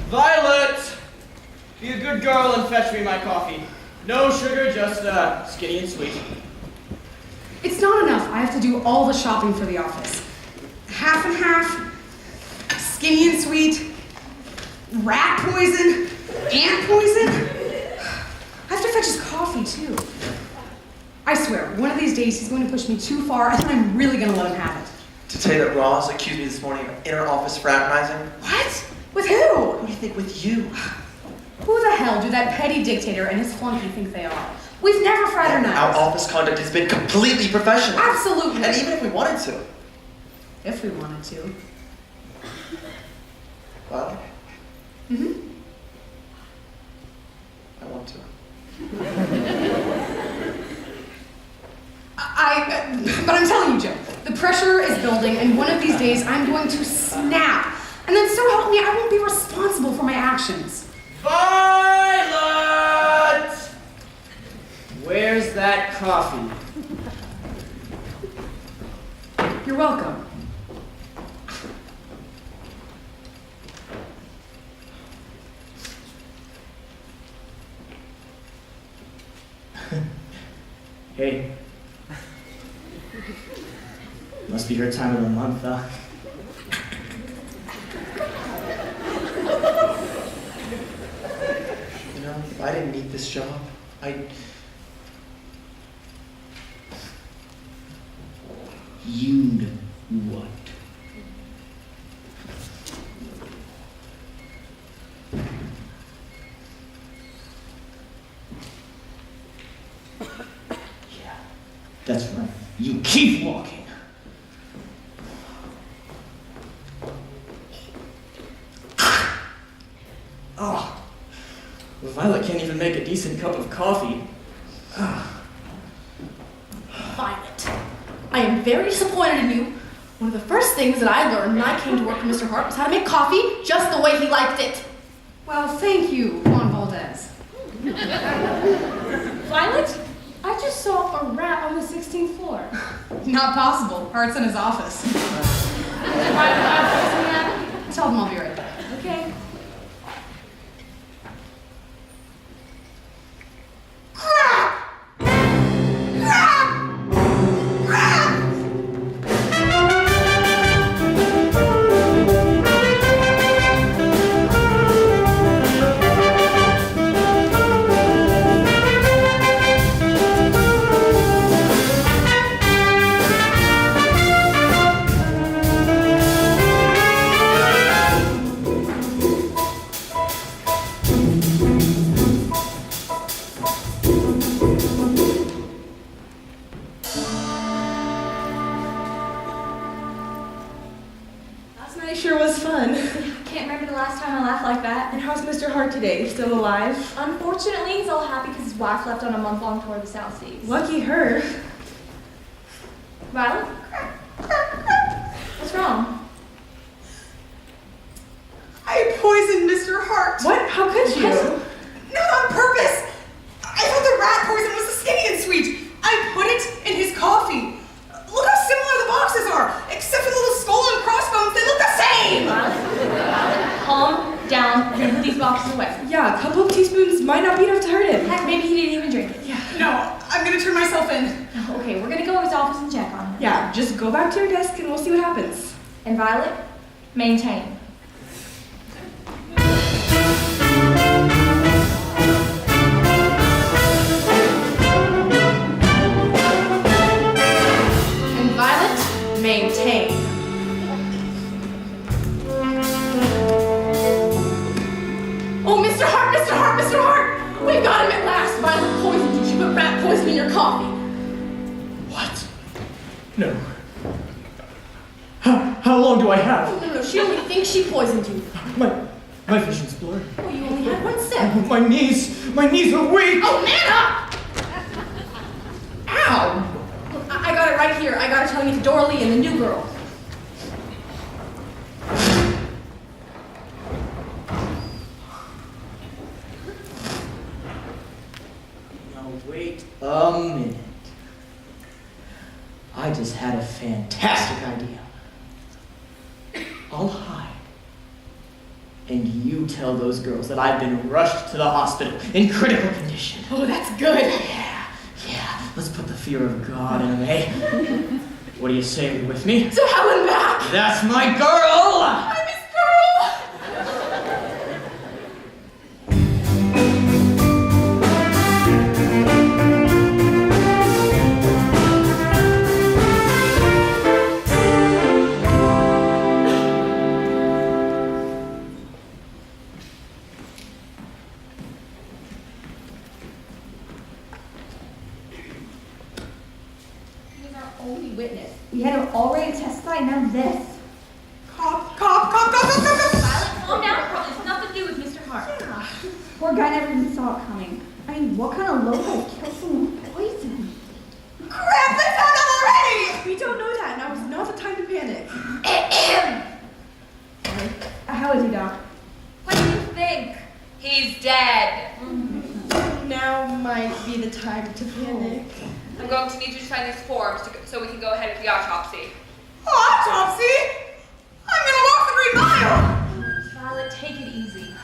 Violet! Be a good girl and fetch me my coffee. No sugar, just skinny and sweet. It's not enough. I have to do all the shopping for the office. Half and half, skinny and sweet, rat poison, ant poison. I have to fetch his coffee too. I swear, one of these days he's going to push me too far and I'm really going to let him have it. To tell you that Ross accused me this morning of inter-office fraternizing. What? With who? Who do you think with you? Who the hell do that petty dictator and his flunky think they are? We've never fraternized. Our office conduct has been completely professional. Absolutely. And even if we wanted to. If we wanted to. Well, Mm-hmm. I want to. But I'm telling you, Joe, the pressure is building, and one of these days I'm going to snap. And then, so help me, I won't be responsible for my actions. Violet! Where's that coffee? You're welcome. Hey. Must be her time of the month, huh? You know, if I didn't need this job, You'd what? Yeah, that's right. You keep walking. Oh, Violet can't even make a decent cup of coffee. Violet, I am very disappointed in you. One of the first things that I learned when I came to work for Mr. Hart was how to make coffee just the way he liked it. Well, thank you, Juan Valdez. Violet, I just saw a rat on the 16th floor. Not possible. Hart's in his office. Tell them I'll be right back. Okay. Last night sure was fun. Can't remember the last time I laughed like that. And how's Mr. Hart today? Still alive? Unfortunately, he's all happy because his wife left on a month-long tour of the South Seas. Lucky her. Violet? What's wrong? How could you? Not on purpose. I thought the rat poison was the Skinny and Sweet. I put it in his coffee. Look how similar the boxes are. Except for the little skull and crossbones, they look the same. Calm down. We're gonna put these boxes away. Yeah, a couple of teaspoons might not be enough to hurt him. Heck, maybe he didn't even drink it. Yeah. No, I'm gonna turn myself in. Okay, we're gonna go to his office and check on him. Yeah, just go back to your desk and we'll see what happens. And Violet, maintain. And Violet, maintain. Oh, Mr. Hart, Mr. Hart, Mr. Hart! We got him at last. Violet poisoned you. She put rat poison in your coffee. What? No. How long do I have? No, she only thinks she poisoned you. My vision's blurred. Oh, you only had one sip. My knees are weak. Oh, man up! Ow! I got it right here. I got it telling you to Dorley and the new girl. Now wait a minute. I just had a fantastic idea. I'll hide. And you tell those girls that I've been rushed to the hospital in critical condition. Oh, that's good. Yeah, let's put the fear of God in them, eh? What do you say? Are you with me? So Helen back! That's my girl! I'm his girl! Only witness. We had him all ready to testify, and now this. Cop, cop, cop, cop, cop, cop, cop. Violet, calm down. Probably has nothing to do with Mr. Hart. Poor guy never even saw it coming. I mean, what kind of lowlife kills someone with poison? Crap, they found out already! We don't know that. Now is not the time to panic. How is he, Doc? What do you think? He's dead. Now might be the time to panic. I'm going to need you to sign these forms so we can go ahead with the autopsy. Autopsy? I'm gonna walk the Green Mile! Violet, take it easy.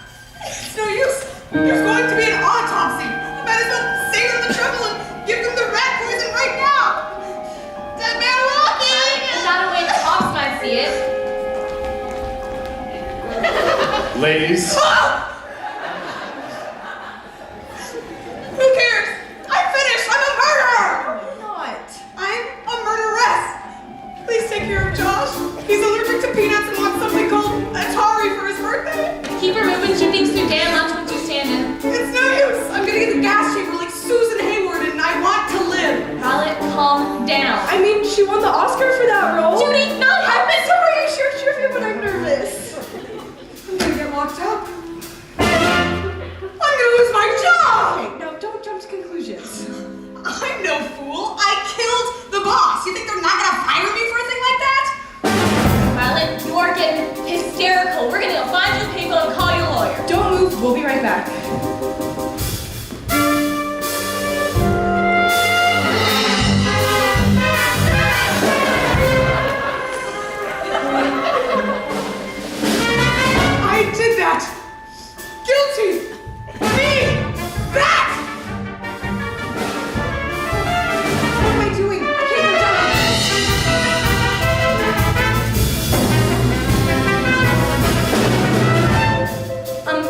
It's no use. There's going to be an autopsy. I might as well save them the trouble and give them the rat poison right now. Dead man walking! Is that a way the cops might see it? Ladies, Who cares? I'm finished. I'm a murderer. Not. I'm a murderess. Please take care of Josh. He's allergic to peanuts and wants something called Atari for his birthday. Keep her moving. She thinks through damn lunch when she's standing. It's no use. I'm gonna get the gas chamber like Susan Hayward and I want to live. Violet, calm down. I mean, she won the Oscar for that role. Judy, not I'm happen. sorry, I shared trivia, but I'm nervous. I'm gonna get locked up. I'm gonna lose my job. Okay, now don't jump to conclusions. I'm no fool. I killed the boss. You think they're not gonna fire me for a thing like that? Violet, you are getting hysterical. We're gonna go find you people and call you a lawyer. Don't move, we'll be right back. I did that. Guilty. Me. That. What am I doing? I can't even tell.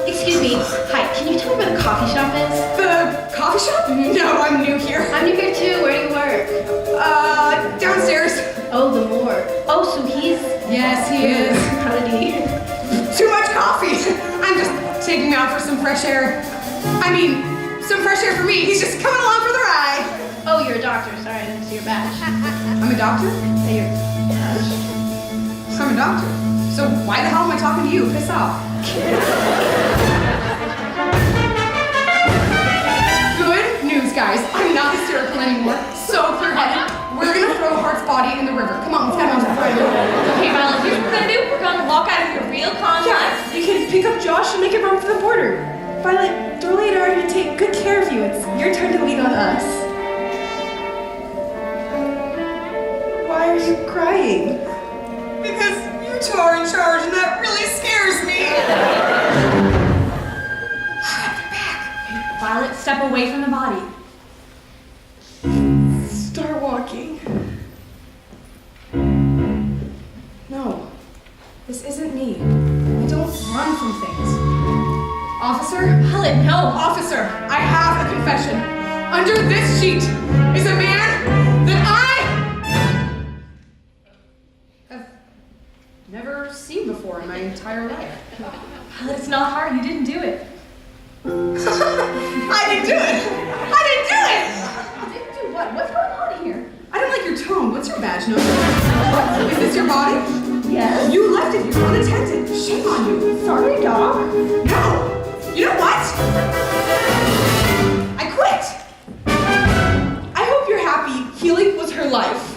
Excuse me. Hi, can you tell me where the coffee shop is? The coffee shop? No, I'm new here. I'm new here too. Where do you work? Downstairs. Oh, the morgue. Oh, so he's... Yes, he is. Howdy. Too much coffee. I'm just taking me out for some fresh air. I mean, some fresh air for me. He's just coming along for the ride. Oh, you're a doctor. Sorry, I didn't see your badge. I'm a doctor? Hey, your badge. I'm a doctor. So why the hell am I talking to you? Piss off. Good news, guys. I'm not hysterical anymore. So clear-headed. We're gonna throw Hart's body in the river. Come on, let's get on that. Okay, Violet, here's what we're gonna do. We're gonna walk out of here real calm. Yeah, we can pick up Josh wash and make it run for the border. Violet, Dorley and I are going to take good care of you. It's your turn to lean on us. Why are you crying? Because you two are in charge and that really scares me. Violet, step away from the body. Start walking. No, this isn't me. I don't run from things. Officer? Violet, no. Officer, I have a confession. Under this sheet is a man that I have never seen before in my entire life. Violet, it's not hard. You didn't do it. I didn't do it. I didn't do it. You didn't do what? What's going on here? I don't like your tone. What's your badge number? Is this your body? Yes. You left it here unattended. Shame on you. Sorry, Doc. No! You know what? I quit! I hope you're happy. Healing was her life.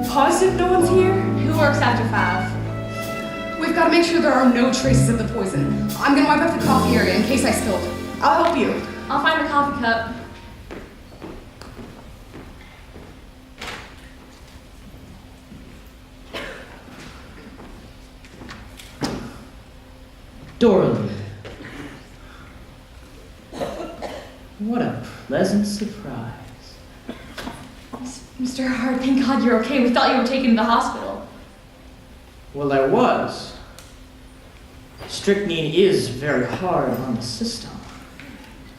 Positive no one's here? Who works after 5? We've got to make sure there are no traces of the poison. I'm gonna wipe up the coffee area in case I spilled. I'll help you. I'll find a coffee cup. Dorothy. What a pleasant surprise. Mr. Hart, thank God you're okay. We thought you were taken to the hospital. Well, I was. Strychnine is very hard on the system.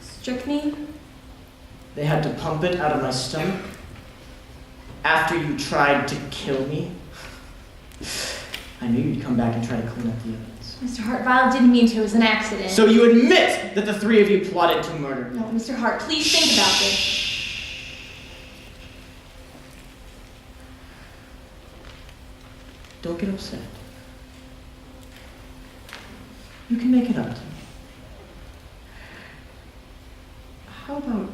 Strychnine? They had to pump it out of my stomach after you tried to kill me. I knew you'd come back and try to clean up the evidence. Mr. Hart, Violet didn't mean to. It was an accident. So you admit that the three of you plotted to murder me? No, Mr. Hart, please think about this. Don't get upset. You can make it up to me. How about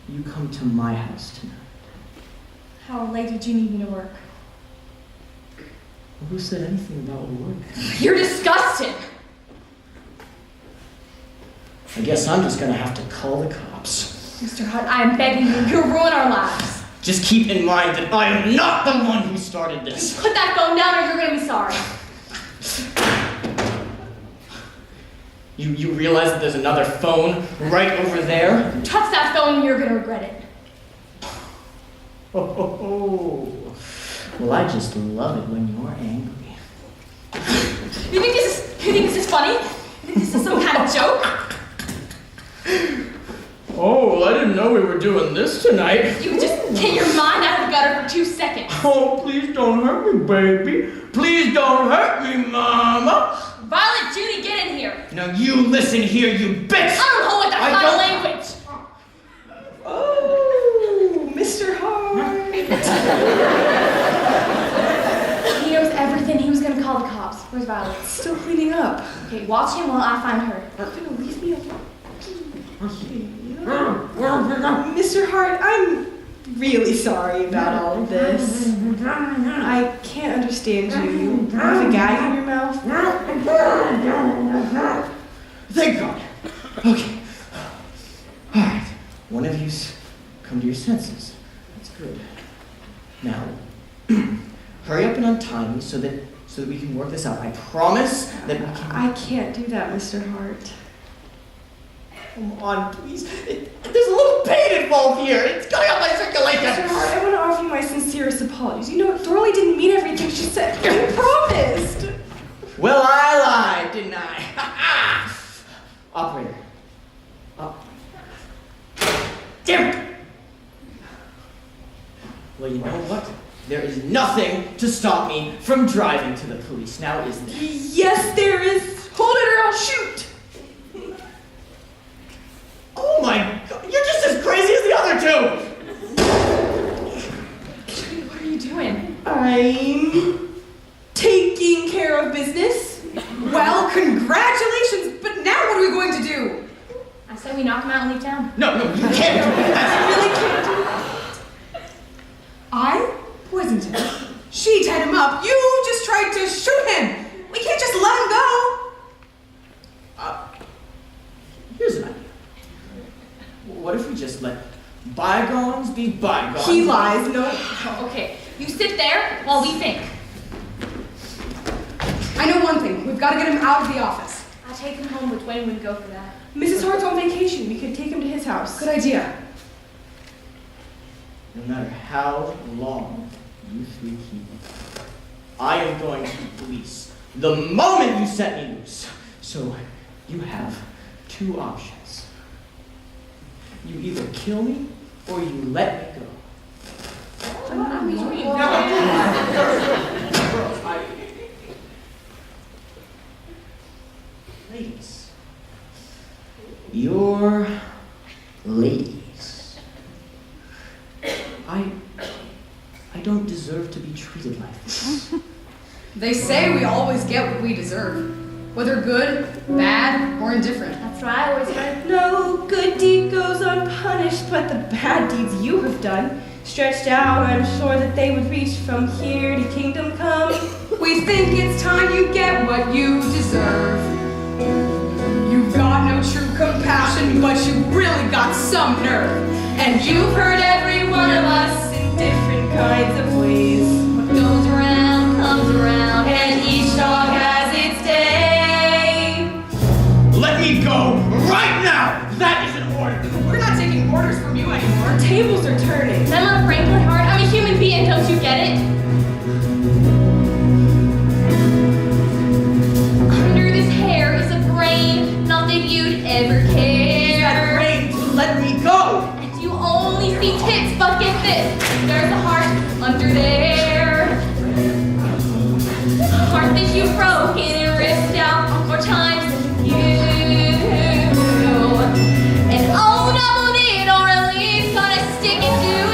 you come to my house tonight? How late did you need me to work? Well, who said anything about work? You're disgusting! I guess I'm just gonna have to call the cops. Mr. Hart, I am begging you. You'll ruin our lives. Just keep in mind that I am not the one who started this. Put that phone down or you're gonna be sorry. You realize that there's another phone right over there? Touch that phone and you're gonna regret it. Oh. Well, I just love it when you're angry. You think this is funny? You think this is some kind of joke? Oh, I didn't know we were doing this tonight. You just get your mind out of the gutter for 2 seconds. Oh, please don't hurt me, baby. Please don't hurt me, Mama. Violet, Judy, get in here. Now you listen here, you bitch. I don't know what that kind of language. Oh, Mr. Hart. He knows everything. He was gonna call the cops. Where's Violet? Still cleaning up. Okay, watch him while I find her. You're gonna leave me alone. Mr. Hart, I'm really sorry about all of this. I can't understand you. You have a gag in your mouth. Thank God. Okay. All right. One of you's come to your senses. That's good. Now, hurry up and untie me so that we can work this out. I promise that we can. I can't do that, Mr. Hart. Come on, please. There's a little pain involved here. It's going up my circulation. Mr. Hart, I want to offer you my sincerest apologies. You know, Dorley didn't mean everything she said. You promised. Well, I lied, didn't I? Operator. Damn it! Well, you know what? There is nothing to stop me from driving to the police, now is there? Yes, there is. Hold it or I'll shoot. Oh my God, you're just as crazy as the other two! What are you doing? I'm taking care of business. Well, congratulations, but now what are we going to do? I say we knock him out and leave town. No, you can't do that. Really can't do that. I poisoned him. She tied him up. You just tried to shoot him. We can't just let him go. Here's an idea. What if we just let bygones be bygones? He lies, no. Oh, okay, you sit there while we think. I know one thing. We've got to get him out of the office. I'll take him home, but Dwayne wouldn't go for that. Mrs. Hart's on vacation. We could take him to his house. Good idea. No matter how long you three keep me, I am going to the police the moment you set me loose. So you have two options. You either kill me or you let me go. Ladies. You're ladies. I don't deserve to be treated like this. They say we always get what we deserve, whether good, bad, or indifferent. That's what I always heard. No good deed goes unpunished, but the bad deeds you have done, stretched out, I'm sure that they would reach from here to kingdom come. We think it's time you get what you deserve. You've got no true compassion, but you really got some nerve. And you've hurt every one of us in different kinds of ways. What goes around comes around, And each dog has its day. Let me go right now! That is an order! We're not taking orders from you anymore. Tables are turning. I'm a Franklin Hart. I'm a human being. Don't you get it? Under this hair is a brain. Not that you'd ever care. That brain to let me go! And you only see tits, but get this. There's a heart under there. A heart that you've broken and ripped out more times than you. And oh, double it, or at least gonna stick it to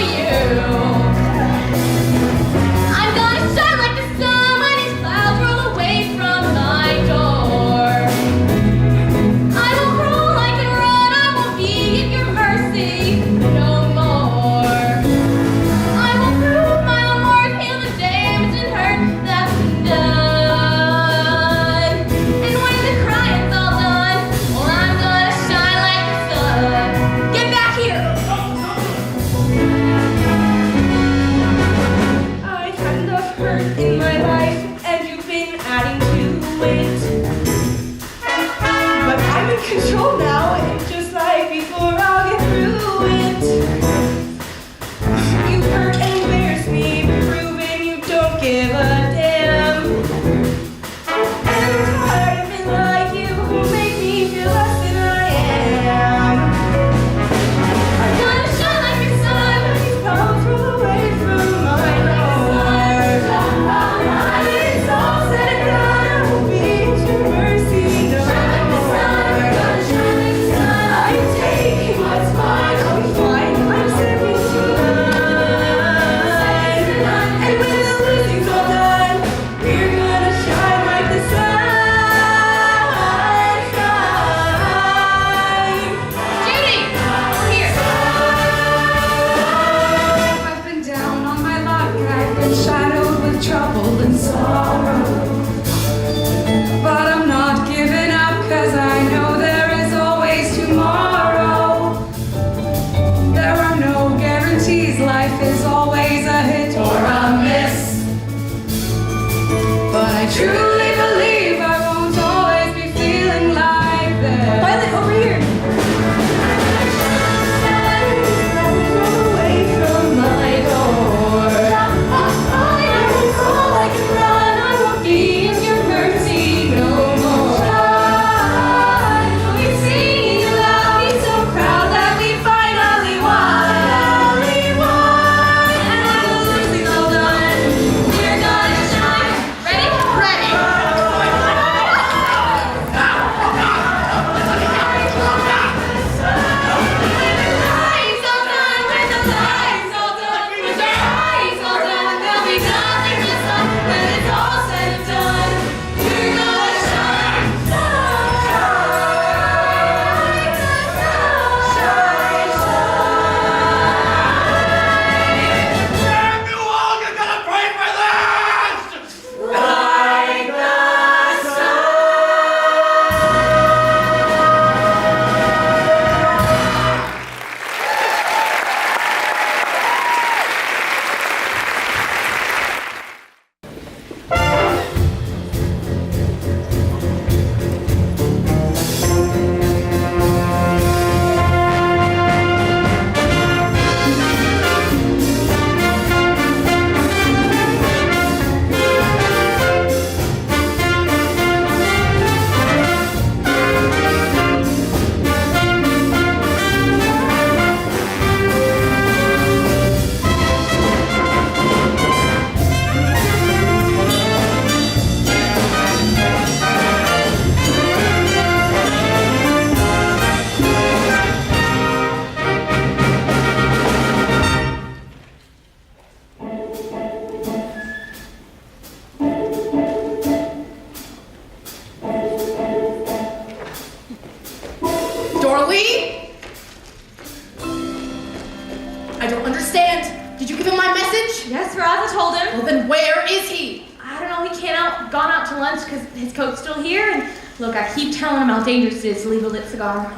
Yes, Roz, I told him. Well, then where is he? I don't know, he gone out to lunch because his coat's still here, and look, I keep telling him how dangerous it is to leave a lit cigar.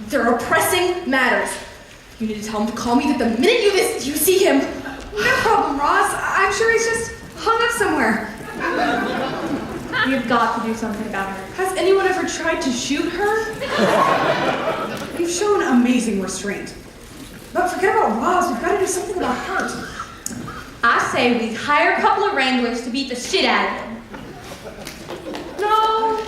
There are pressing matters. You need to tell him to call me the minute you see him. No problem, Roz. I'm sure he's just hung up somewhere. You've got to do something about her. Has anyone ever tried to shoot her? You've shown amazing restraint. But forget about Roz. We've got to do something about Hart. I say we hire a couple of wranglers to beat the shit out of him. No.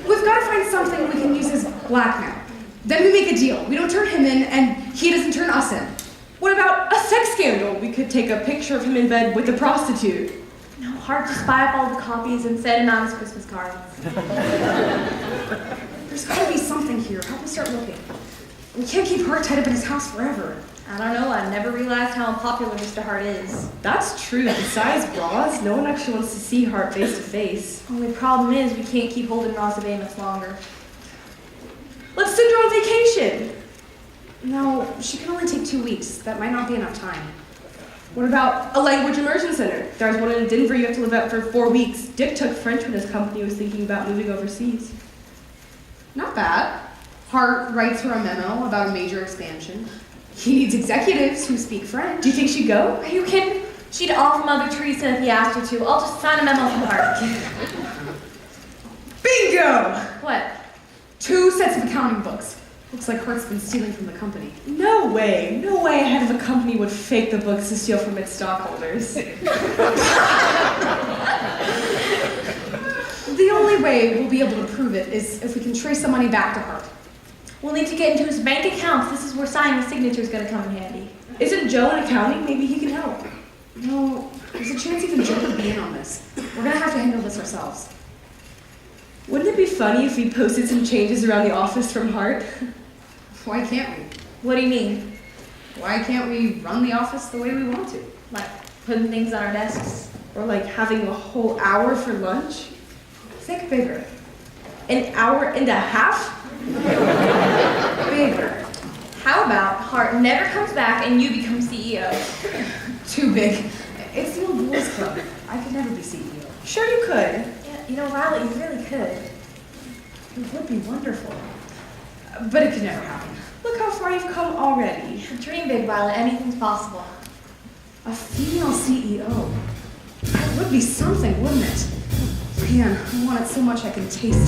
We've got to find something we can use as blackmail. Then we make a deal. We don't turn him in, and he doesn't turn us in. What about a sex scandal? We could take a picture of him in bed with a prostitute. No, Hart just buy up all the copies and send him out his Christmas cards. There's got to be something here. Help me start looking. We can't keep Hart tied up in his house forever. I don't know, I never realized how unpopular Mr. Hart is. That's true. Besides Roz, no one actually wants to see Hart face to face. Only problem is we can't keep holding Roz away much longer. Let's send her on vacation. No, she can only take 2 weeks. That might not be enough time. What about a language immersion center? There's one in Denver you have to live at for 4 weeks. Dick took French when his company was thinking about moving overseas. Not bad. Hart writes her a memo about a major expansion. He needs executives who speak French. Do you think she'd go? Are you kidding? She'd offer Mother Teresa if he asked her to. I'll just sign a memo from Hart. Bingo! What? 2 sets of accounting books. Looks like Hart's been stealing from the company. No way. No way a head of a company would fake the books to steal from its stockholders. The only way we'll be able to prove it is if we can trace the money back to Hart. We'll need to get into his bank accounts. This is where signing the signature is going to come in handy. Isn't Joe in accounting? Maybe he can help. No, there's a chance even Joe could be in on this. We're gonna have to handle this ourselves. Wouldn't it be funny if we posted some changes around the office from Hart? Why can't we? What do you mean? Why can't we run the office the way we want to? Like putting things on our desks? Or like having a whole hour for lunch? Think bigger. An hour and a half? Bigger. How about Hart never comes back and you become CEO? Too big. It's the old boys club. I could never be CEO. Sure you could. Yeah, you know, Violet, you really could. It would be wonderful. But it could never happen. Look how far you've come already. Dream big, Violet. Anything's possible. A female CEO. That would be something, wouldn't it? Man, I want it so much I can taste it.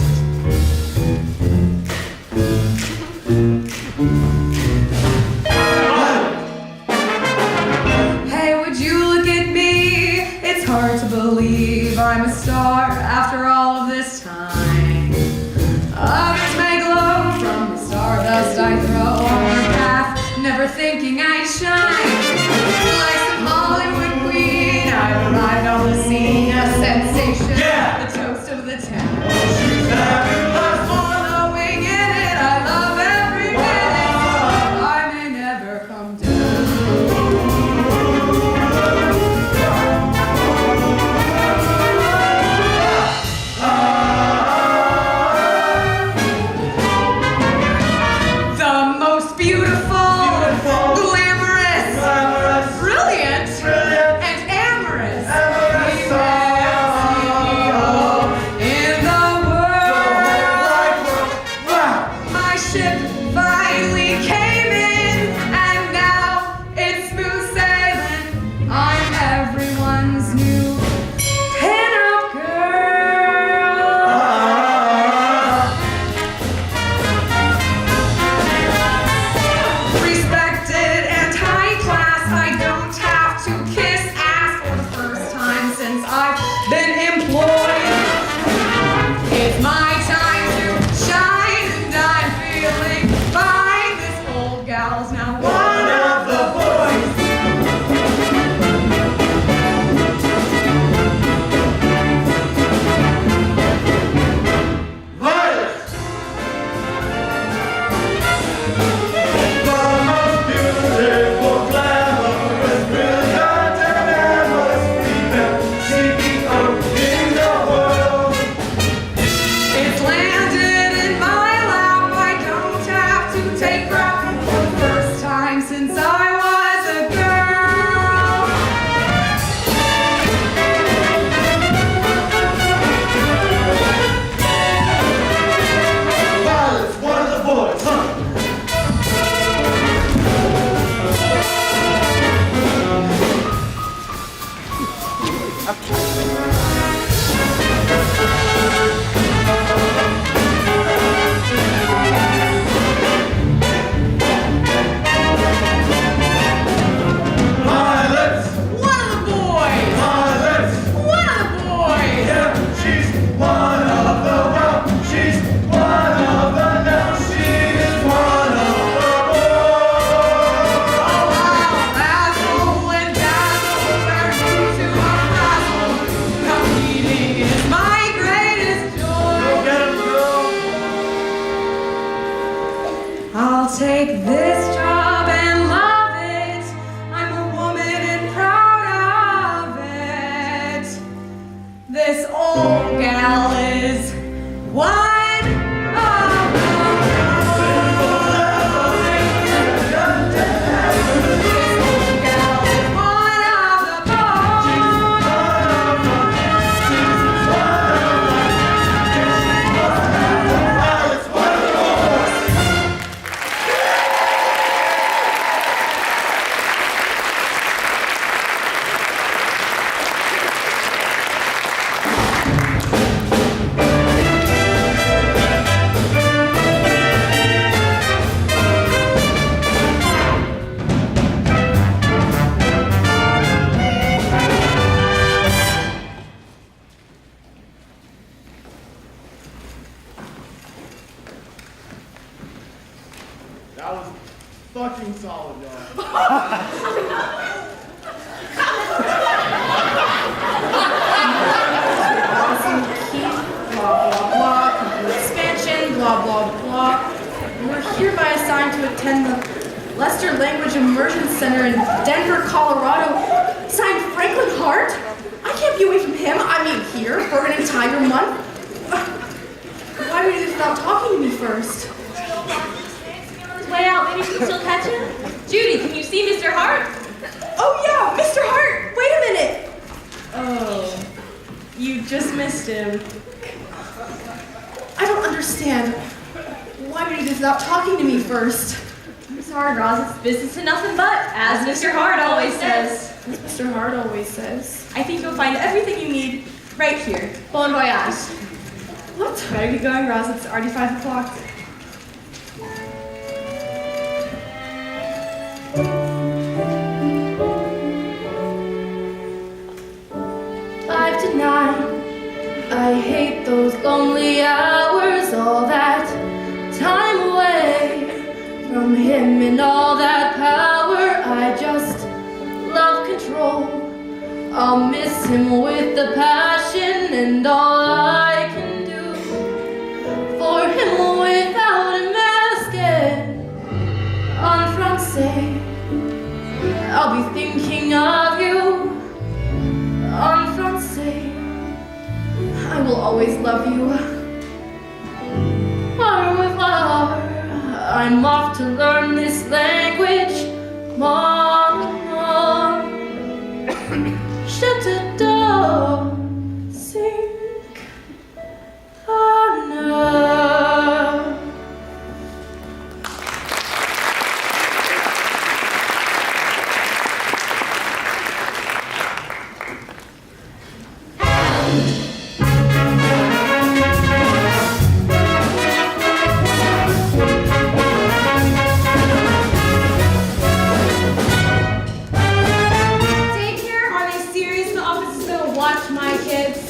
Hey, would you look at me? It's hard to believe I'm a star after all of this time. Others may glow from the stardust I throw on their path, never thinking I'd shine. Like some Hollywood queen, I've arrived on the scene, a sensation, the toast of the town. Following in it, I love every minute. I may never come the most beautiful, glamorous, brilliant, and amorous female CEO in the world. My ship finally came in, and now it's smooth sailing. I'm everyone's new pin-up girl. Respected and high class, I don't have to kiss ass for the first time since I've been employed. It's my time to shine, and I'm feeling I'll take this job and love it. I'm a woman and proud of it. This old gal is one of That was fucking solid, y'all. Blah, blah, blah, complete expansion, blah, blah, blah. We're hereby assigned to attend the Lester Language Immersion Center in Denver, Colorado. Signed Franklin Hart? I can't be away from him, I mean here, for an entire month. Why would you stop talking to me first? Way out, maybe you can still catch him? Judy, can you see Mr. Hart? Oh yeah, Mr. Hart! Wait a minute! Oh, you just missed him. I don't understand. Why would you just stop talking to me first? Mr. Hart, Roz, it's business and nothing but, as Mr. Hart always says. As Mr. Hart always says. I think you'll find everything you need right here. Bon voyage. What? Better get going, Roz. It's already 5 o'clock. Five to 9. I hate those lonely hours, all that time away from him and all that power. I just love control. I'll miss him with the passion and all I can do for him without a mask. En français, I'll be thinking of you. En français, I will always love you. Au revoir. I'm off to learn this language. More. Je t'adore. Sing. Honor.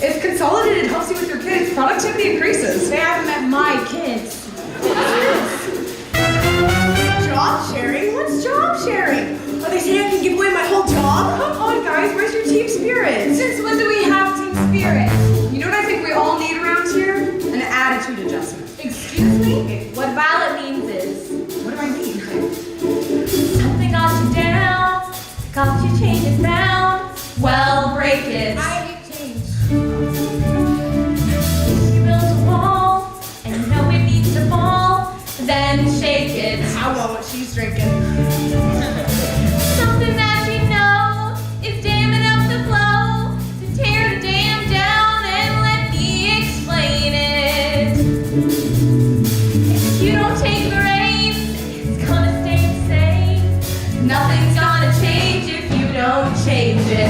If consolidated helps you with your kids, productivity increases. They haven't met my kids. Job sharing? What's job sharing? Are they saying I can give away my whole job? Come on, guys, where's your team spirit? Since when do we have team spirit? You know what I think we all need around here? An attitude adjustment. Excuse me? What Violet means is, What do I mean? something got you down, got you changes down. Well, break it. I get changed. You built a wall, and you know it needs to fall. Then shake it. I want what she's drinking. Something that you know is damming up the flow to tear the dam down and let me explain it. If you don't take the reins, it's gonna stay the same. Nothing's gonna change if you don't change it.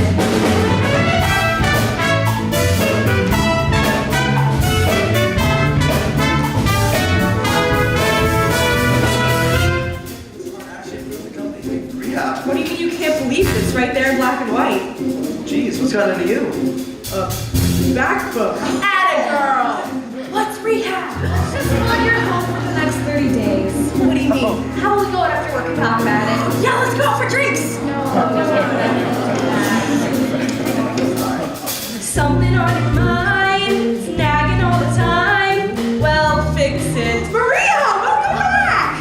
Rehab. What do you mean you can't believe this? Right there in black and white. Jeez, what's gotten into you? Backbook. Atta girl. What's rehab? Just run your home for the next 30 days. What do you mean? How will we go after work and talk about it? Yeah, let's go out for drinks. Something on your mind, nagging all the time. Well, fix it. Maria, welcome back.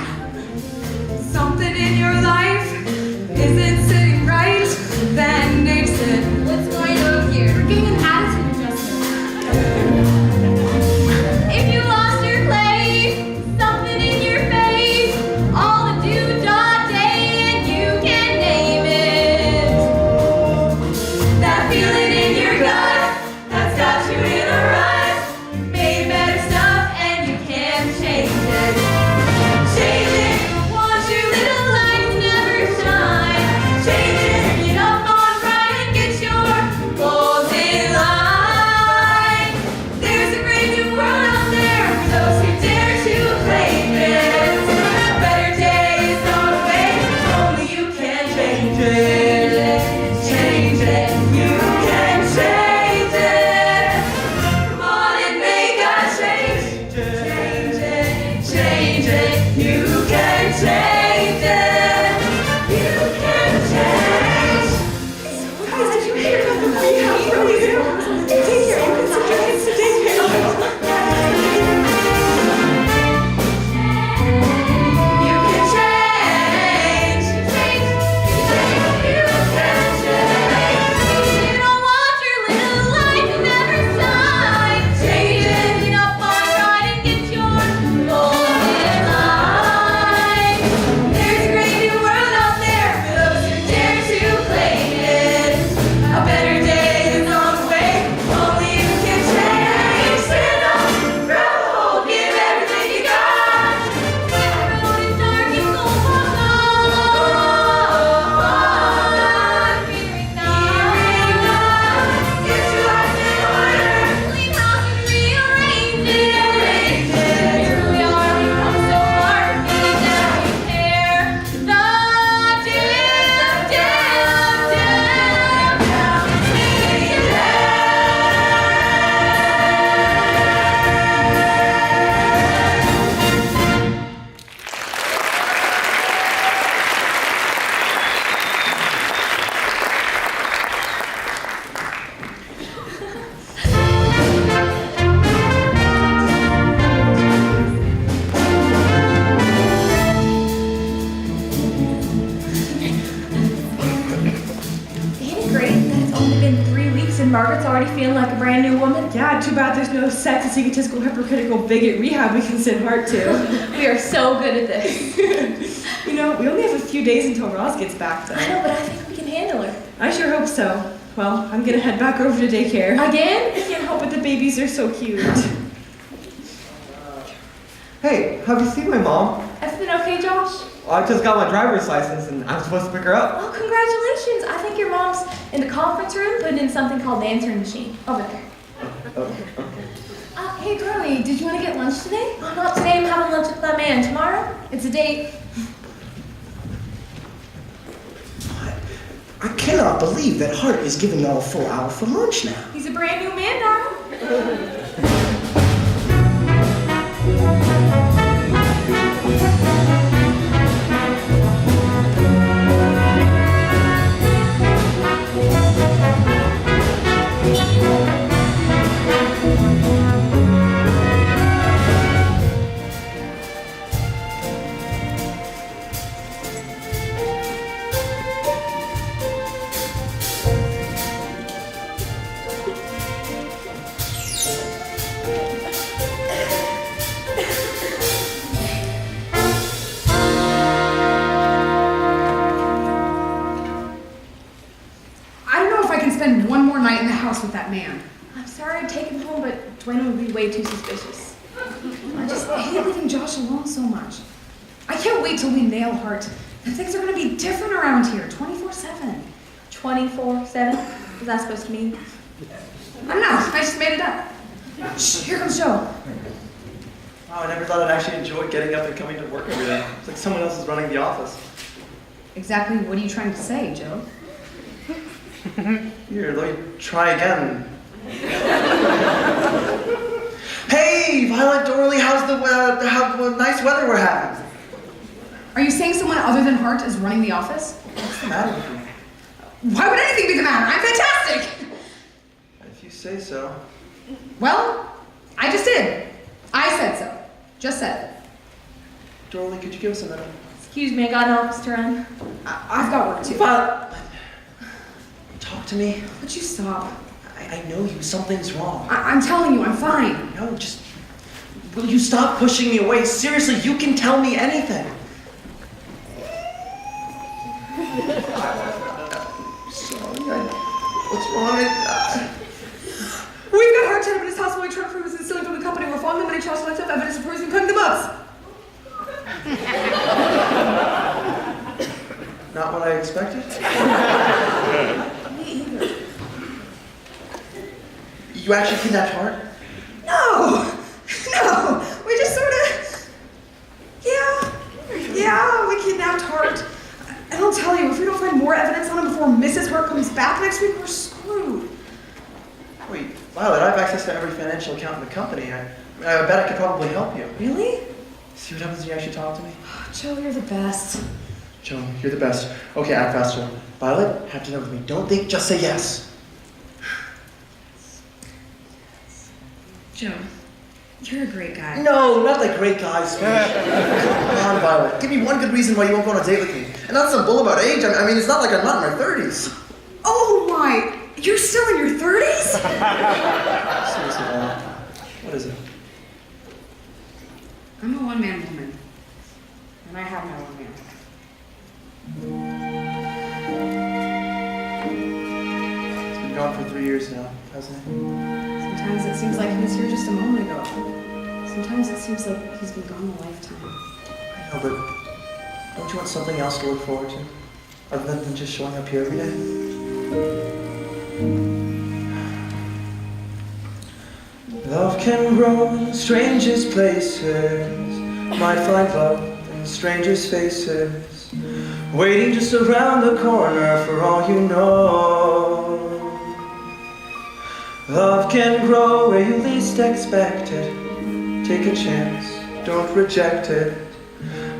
already feeling like a brand new woman? Yeah, too bad there's no sexist, egotistical, hypocritical, bigot rehab we can send Hart to. We are so good at this. You know, we only have a few days until Roz gets back, though. I know, but I think we can handle her. I sure hope so. Well, I'm gonna head back over to daycare. Again? I can't help it, the babies are so cute. Hey, have you seen my mom? Everything okay, Josh? Well, I just got my driver's license and I'm supposed to pick her up. Oh, congratulations. I think your mom's in the conference room putting in something called the answering machine. Over there. Hey, Carly, did you want to get lunch today? Oh, not today. I'm having lunch with that man. Tomorrow? It's a date. I cannot believe that Hart is giving y'all a full hour for lunch now. He's a brand new man, darling. One more night in the house with that man. I'm sorry I'd take him home, but Dwayne would be way too suspicious. I just hate leaving Josh alone so much. I can't wait till we nail Hart. And things are gonna be different around here, 24/7. 24/7? What's that supposed to mean? I don't know, I just made it up. Shh, here comes Joe. Wow, I never thought I'd actually enjoy getting up and coming to work every day. It's like someone else is running the office. Exactly what are you trying to say, Joe? Here, let me try again. Hey, Violet, Dorley, how's the nice weather we're having? Are you saying someone other than Hart is running the office? What's the matter with you? Why would anything be the matter? I'm fantastic! If you say so. Well, I just did. I said so. Just said it. Dorley, could you give us a minute? Excuse me, I got an office to run. I've got work too. Violet, talk to me. Would you stop? I know you. Something's wrong. I'm telling you, I'm fine. No, just... Will you stop pushing me away? Seriously, you can tell me anything. Sorry, what's wrong? We've got Hart tied up in his house while we try to prove he's stealing from the company. We're following the money trails to have evidence of poison cutting the books. Not what I expected? Me either. You actually kidnapped Hart? No! We just sort of... Yeah, we kidnapped Hart. And I'll tell you, if we don't find more evidence on him before Mrs. Hart comes back next week, we're screwed. Wait, Violet, I have access to every financial account in the company. I bet I could probably help you. Really? See what happens when you actually talk to me? Joe, you're the best. Joe, you're the best. Okay, act faster. Violet, have dinner with me. Don't think, just say yes. Joe, you're a great guy. No, not the great guy speech. Come on, Violet. Give me one good reason why you won't go on a date with me. And not some bull about age. I mean, it's not like I'm not in my 30s. Oh my, you're still in your 30s? Seriously, Violet. What is it? I'm a one-man woman. And I have my one man. It's been gone for 3 years now, hasn't it? Sometimes it seems like he was here just a moment ago. Sometimes it seems like he's been gone a lifetime. I know, but don't you want something else to look forward to? Other than just showing up here every day? Love can grow in the strangest places. Might find love in the strangest faces. Waiting just around the corner for all you know. Love can grow where you least expect it. Take a chance, don't reject it.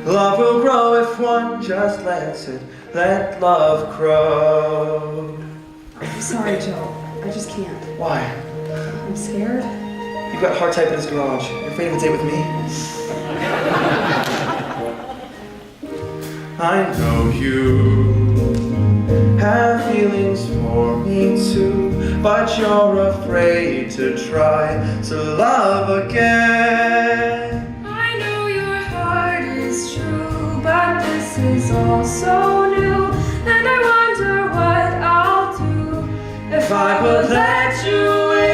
Love will grow if one just lets it. Let love grow. I'm sorry, Joe. I just can't. Why? I'm scared. You've got Hart type in his garage. You're afraid of a date with me? I know you have feelings for me too. but you're afraid to try to love again. I know your heart is true, but this is all so new, and I wonder what I'll do if I would let you in.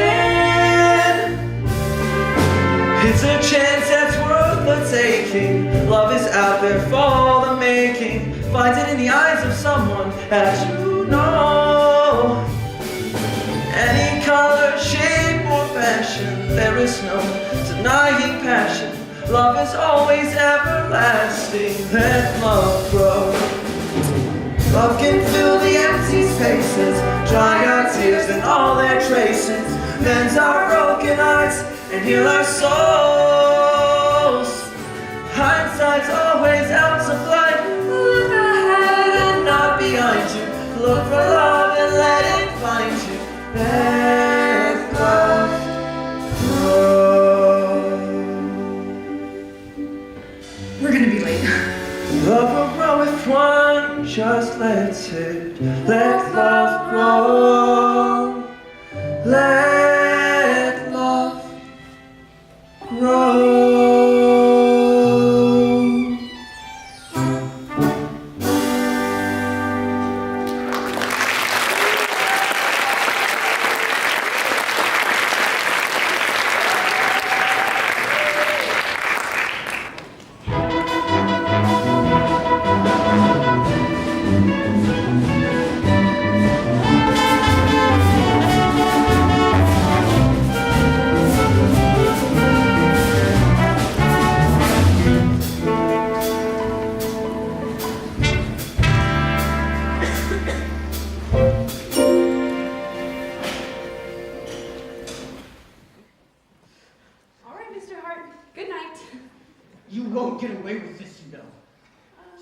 It's a chance that's worth the taking. Love is out there for the making. Find it in the eyes of someone that you know. Any color, shape, or fashion, there is no denying passion. Love is always everlasting. Let love grow. Love can fill the empty spaces, dry our tears and all their traces, mend our broken hearts and heal our souls. Hindsight's always out to blind. Look ahead and not behind you. Look for love and let it find you. Let love grow. We're gonna be late. Love will grow if one just lets it. Let love grow. Let love grow. All right, Mr. Hart. Good night. You won't get away with this, you know.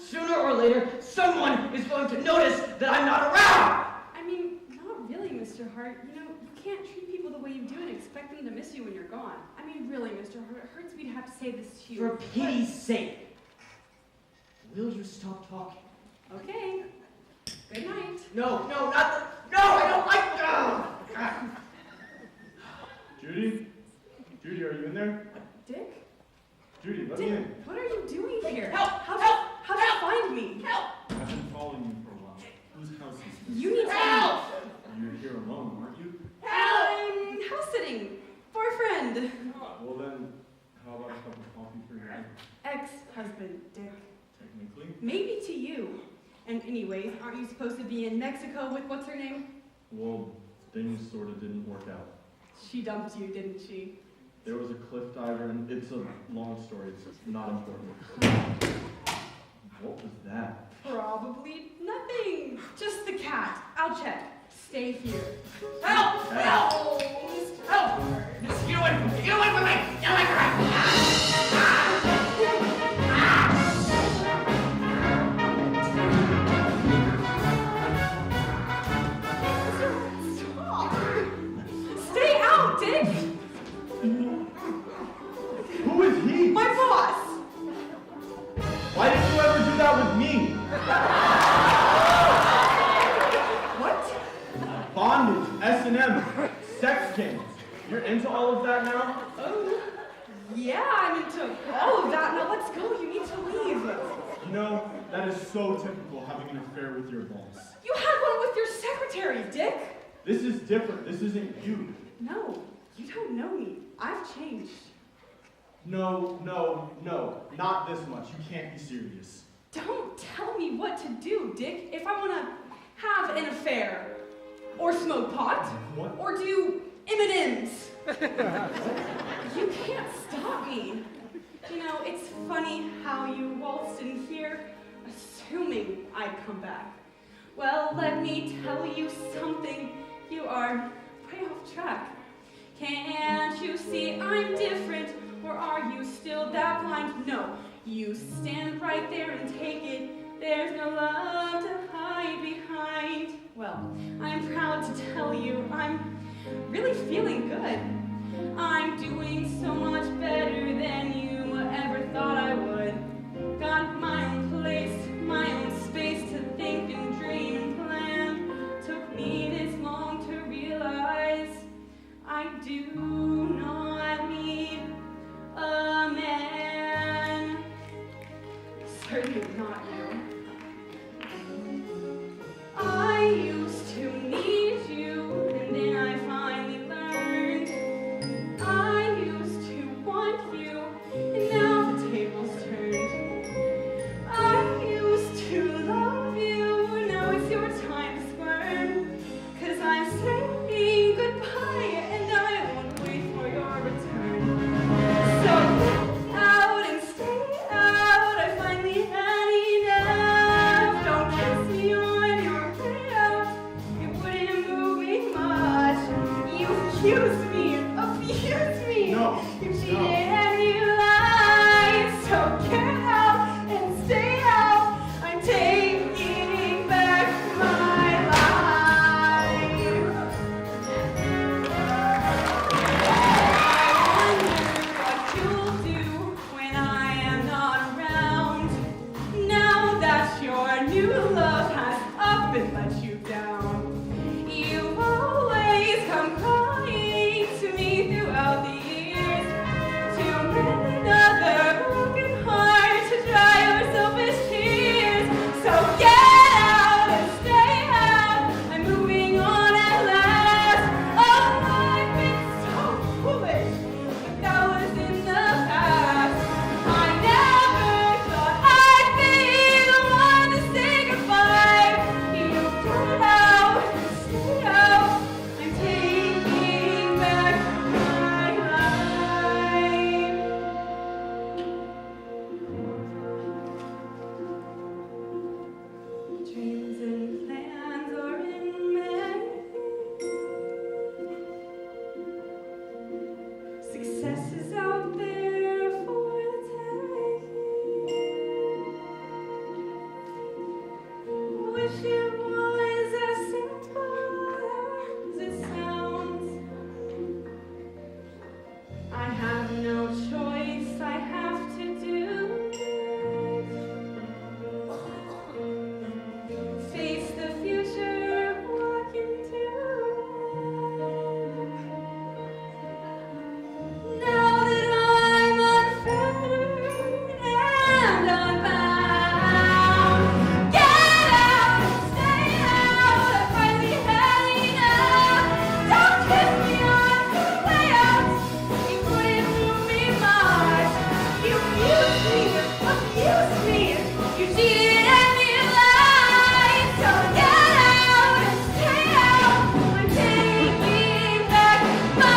Sooner or later, someone is going to notice that I'm not around! I mean, not really, Mr. Hart. You know, you can't treat people the way you do and expect them to miss you when you're gone. I mean, really, Mr. Hart, it hurts me to have to say this to you. For pity's sake, will you stop talking? Okay. Good night. No, not the... No, I don't like... Judy? Judy, are you in there? Dick? Judy, let me Dick, in. what are you doing here? Help! How'd Help! you find me? Help! I've been following you for a while. Whose house is this? You need to... Help! You're here alone, aren't you? I'm house sitting for a friend. Well then, how about a cup of coffee for your aunt? Ex-husband, Dick. Technically. Maybe to you. And anyways, aren't you supposed to be in Mexico with what's her name? Well, things sort of didn't work out. She dumped you, didn't she? There was a cliff diver, and it's a long story. It's not important. What was that? Probably nothing. Just the cat. I'll check. Stay here. Help! Help! Help! Get away from me! Get away from me! Get away from me! Stay out, Dick! Who is he? My boss! Why didn't you ever do that with me? What? Bondage, S&M, sex games. You're into all of that now? Oh, yeah, I'm into all of that. Now let's go. You need to leave. You know, that is so typical, having an affair with your boss. You had one with your secretary, Dick. This is different. This isn't you. No, you don't know me. I've changed. No, not this much. You can't be serious. Don't tell me what to do, Dick. If I want to have an affair, or smoke pot, What? or do M&Ms, you can't stop me. You know, it's funny how you waltzed in here, assuming I'd come back. Well, let me tell you something. You are way off track. Can't you see I'm different? Or are you still that blind? No, you stand right there and take it. There's no love to hide behind. Well, I'm proud to tell you I'm really feeling good. I'm doing so much better than you ever thought I would. Got my own place, my own space to think and dream and plan. Took me this long to realize certainly not you. I used to need you, and then I finally learned. I used to want you, and now the tables turned. I used to love you, now it's your time to squirm. 'Cause I'm saying goodbye, and I won't wait for your return. So get out and stay out, I finally had enough. Don't kiss me on your way out, it wouldn't move me much. You accuse me, abuse me, you cheated and you lied. So get out and stay out, I'm taking back my life. I wonder what you'll do when I am not around. Now that your new love has up and let you down. You've always come crying to me throughout the years, to mend another broken heart, to dry your selfish tears. So get out and stay out, I'm moving on at last. Oh, I've been so foolish, but that was in the past. I never thought I'd be the one to say goodbye. You get out and stay out, I'm taking back my life. Dreams and plans are in May. Success is out there for the taking. Wish it was as simple as it sounds. I have no choice, I have to do it. Face the future, walk into it. Now that I'm unfettered and unbound, get out and stay out, I finally had enough. Don't kiss me on the way out, it wouldn't move me much. You abused me, you cheated and you lied. So get out and stay out, I'm taking back my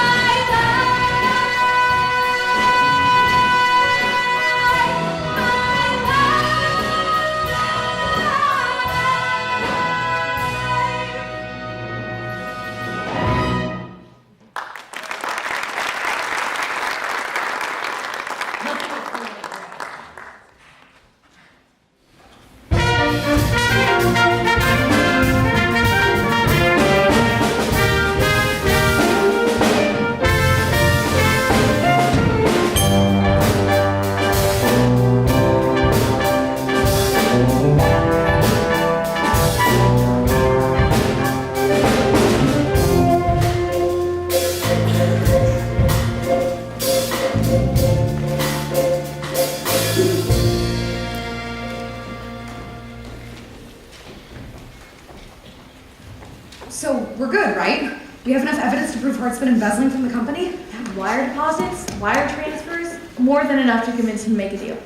So we're good, right? We have enough evidence to prove Hart's been embezzling from the company? Wire deposits, wire transfers, more than enough to convince him to make a deal.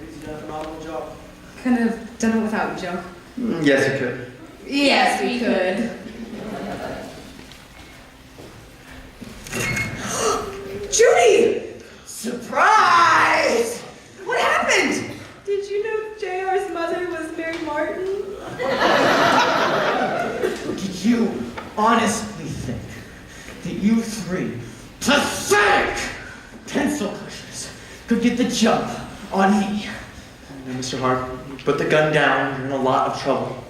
He's done a phenomenal job. Couldn't have done it without you, Joe. Yes, you could. Yes, we could. Judy! Surprise! What happened? Did you know JR's mother was Mary Martin? Did you honestly think that you three pathetic pencil pushers could get the jump on me? Now, Mr. Hart, put the gun down, you're in a lot of trouble.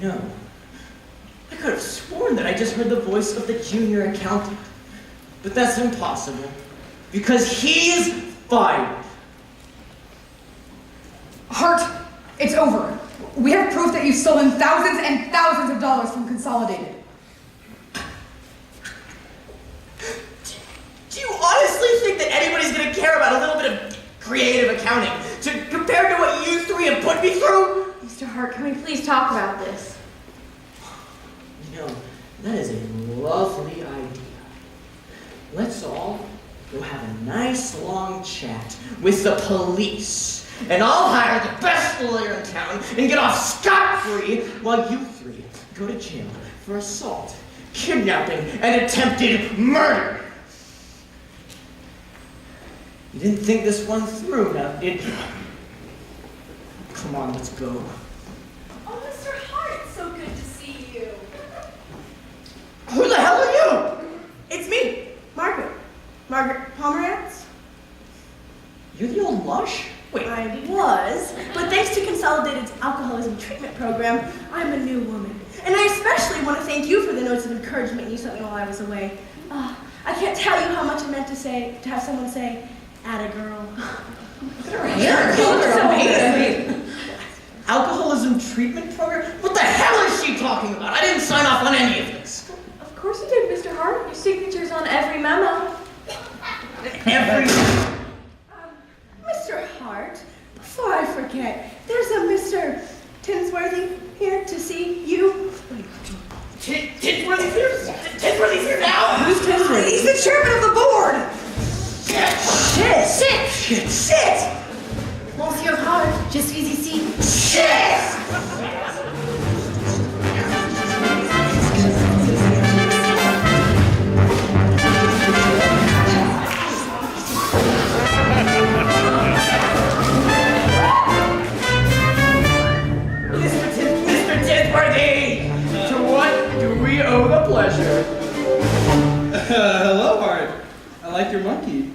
You know, I could have sworn that I just heard the voice of the junior accountant. But that's impossible, because he's fired. Hart, it's over. We have proof that you've stolen thousands and thousands of dollars from Consolidated. Do you honestly think that anybody's gonna care about a little bit of creative accounting, compared to what you three have put me through? Mr. Hart, can we please talk about this? You know, that is a lovely idea. Let's all go have a nice long chat with the police, and I'll hire the best lawyer in town and get off scot-free while you three go to jail for assault, kidnapping, and attempted murder. You didn't think this one through, now did you? Come on, let's go. Oh, Mr. Hart, so good to see you. Who the hell are you? It's me, Margaret. Margaret Pomerantz. You're the old lush? Wait. I was, but thanks to Consolidated's alcoholism treatment program, I'm a new woman. And I especially want to thank you for the notes of encouragement you sent me while I was away. I can't tell you how much it meant to have someone say, "Atta girl." Her hair color, amazing. Alcoholism treatment program? What the hell is she talking about? I didn't sign off on any of this. Of course you did, Mr. Hart. Your signature's on every memo. Every... Mr. Hart, before I forget, there's a Mr. Tinsworthy here to see you. Tinsworthy's here? Tinsworthy's here now? Who's Tinsworthy? He's the chairman of the board. Shit! Monsieur Hart, je suis ici. Shit! Mr. Tinsworthy! To what do we owe the pleasure? Hello, Hart. I like your monkey.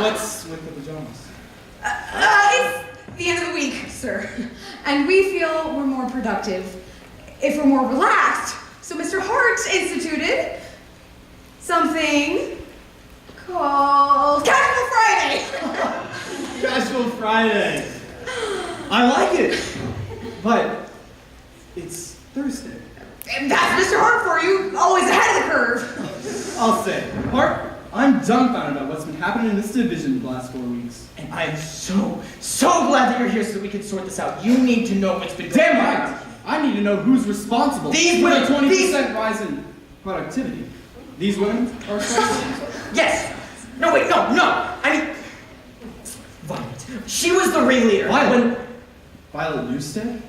What's with the pajamas? It's the end of the week, sir. And we feel we're more productive if we're more relaxed. So Mr. Hart instituted something called Casual Friday. Casual Friday. I like it. But it's Thursday. And that's Mr. Hart for you, always ahead of the curve. I'll say, Hart, I'm dumbfounded about what's been happening in this division the last 4 weeks. And I'm so glad that you're here so that we can sort this out. You need to know what's been going Damn on. right! I need to know who's responsible These for the women- 20% rise in productivity. These women are responsible? Yes! No, wait, no! I mean... Violet. She was the ringleader. Violet? Violet Newstead?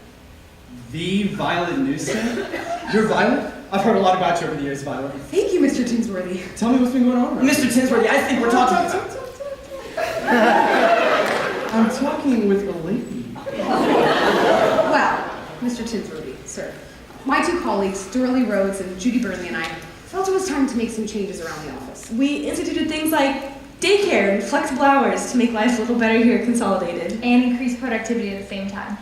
The Violet Newstead? You're Violet? I've heard a lot about you over the years, Violet. Thank you, Mr. Tinsworthy. Tell me what's been going on. Mr. Tinsworthy, I think we're talking about... I'm talking with a lady. Well, Mr. Tinsworthy, sir, my two colleagues, Dorley Rhodes and Judy Burnley, and I felt it was time to make some changes around the office. We instituted things like daycare and flexible hours to make life a little better here at Consolidated. And increase productivity at the same time.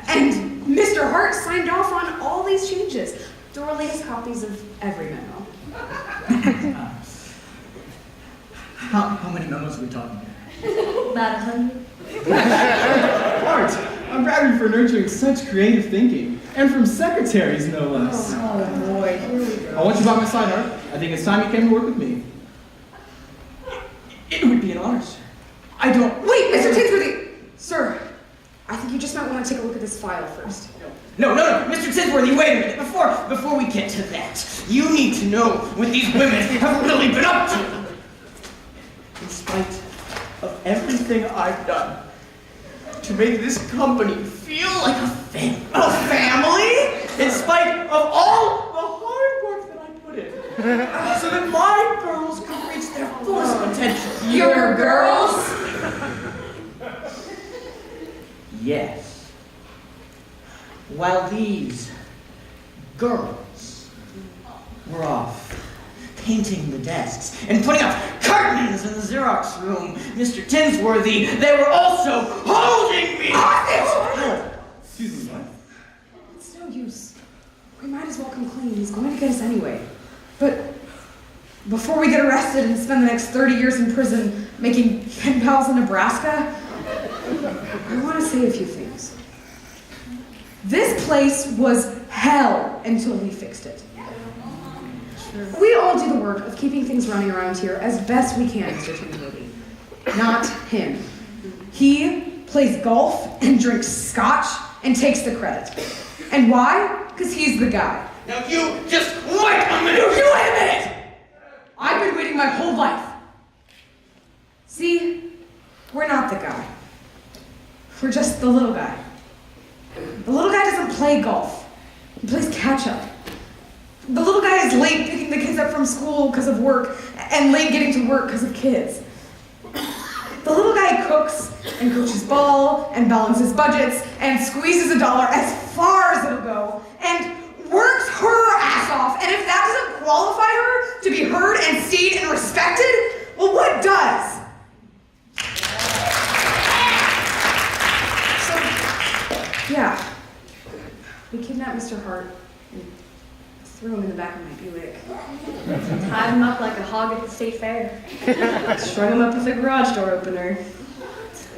And Mr. Hart signed off on all these changes. Dorley has copies of every memo. How many memos are we talking about? About 100. Hart, I'm proud of you for nurturing such creative thinking. And from secretaries, no less. Oh boy, here we go. I want you by my side, Hart. I think it's time you came to work with me. It would be an honor, sir. I don't... Wait, Mr. Tinsworthy! Sir, I think you just might want to take a look at this file first. No, Mr. Tinsworthy, wait a minute. Before we get to that, you need to know what these women have really been up to. In spite of everything I've done to make this company feel like a family. A family? In spite of all the hard work that I put in. So that my girls could reach their fullest potential. Your girls? Yes. While these girls were off painting the desks and putting up curtains in the Xerox room, Mr. Tinsworthy, they were also holding me hostage! Excuse me, what? It's no use. We might as well come clean. He's going to get us anyway. But before we get arrested and spend the next 30 years in prison making pen pals in Nebraska, I want to say a few things. This place was hell until we fixed it. We all do the work of keeping things running around here as best we can, Mr. Tinsworthy. not him. He plays golf and drinks scotch and takes the credit. And why? Because he's the guy. Now you just wait a minute! You wait a minute! I've been waiting my whole life. See, we're not the guy. We're just the little guy. The little guy doesn't play golf. He plays catch-up. The little guy is late picking the kids up from school because of work and late getting to work because of kids. The little guy cooks and coaches ball and balances budgets and squeezes a dollar as far as it'll go and works her ass off. And if that doesn't qualify her to be heard and seen and respected, well, what does? So, yeah, we kidnapped Mr. Hart and threw him in the back of my Buick. Tied him up like a hog at the state fair. Strung him up with a garage door opener.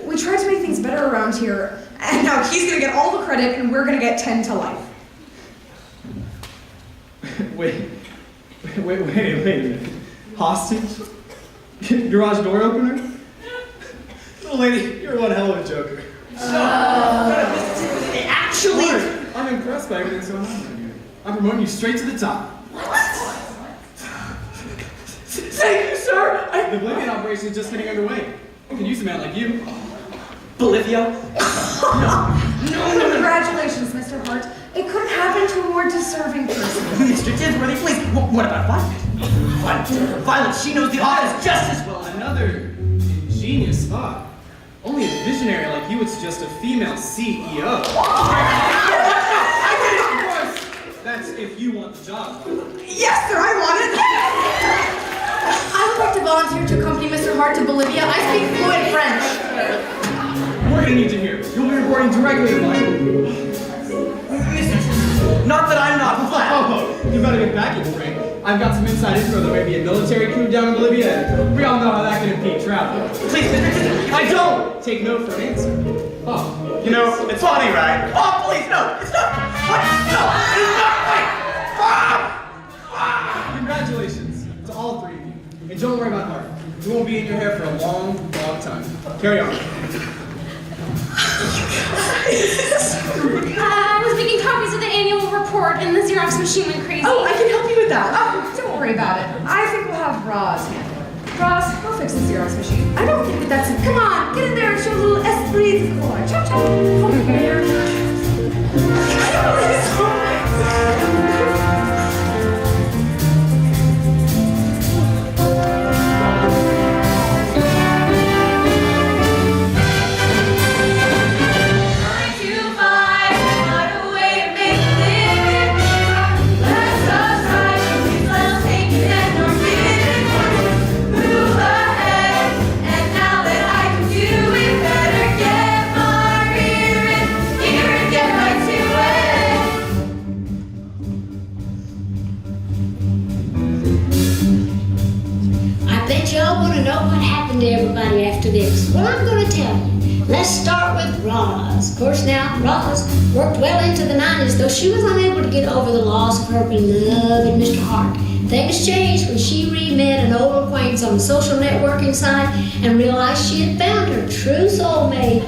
We tried to make things better around here, and now he's gonna get all the credit and we're gonna get 10 to life. Wait a minute. Hostage? Garage door opener? Little lady, you're one hell of a joker. Actually, I'm impressed by everything so on here. I'm promoting you straight to the top. thank you, sir. The Bolivian operation is just getting underway. I could use a man like you. Bolivia? No. Congratulations, Mr. Hart. It couldn't happen to a more deserving person. Mr. Dinsworthy, please. What about Violet? Violet, she knows the office just as well. Another ingenious thought. Only a visionary like you would suggest a female CEO. That's if you want the job. Yes, sir, I want it. I would like to volunteer to accompany Mr. Hart to Bolivia. I speak fluent French. We're gonna need you here. You'll be reporting directly to Michael. Not that I'm not flat. Oh, you better get back in spring. I've got some inside info. There may be a military coup down in Bolivia, and we all know how that can impede travel. Please, Mr. I don't take no for an answer. Oh, You know, it's funny, right? Oh, please, no. It's not. What? No, it's not. Wait. Congratulations to all three of you. And don't worry about Hart. He won't be in your hair for a long, long time. Carry on. I was making copies of the annual report and the Xerox machine went crazy. Oh, I can help you with that. Oh, don't worry about it. I think we'll have Roz handle it. Roz, I'll fix the Xerox machine. I don't think that that's a... Come on, get in there and show a little esprit de corps. Chop, chop. Over here. Y'all want to know what happened to everybody after this? Well, I'm going to tell you. Let's start with Roz. Of course, now, Roz worked well into the 90s, though she was unable to get over the loss of her beloved Mr. Hart. Things changed when she re-met an old acquaintance on the social networking site and realized she had found her true soulmate.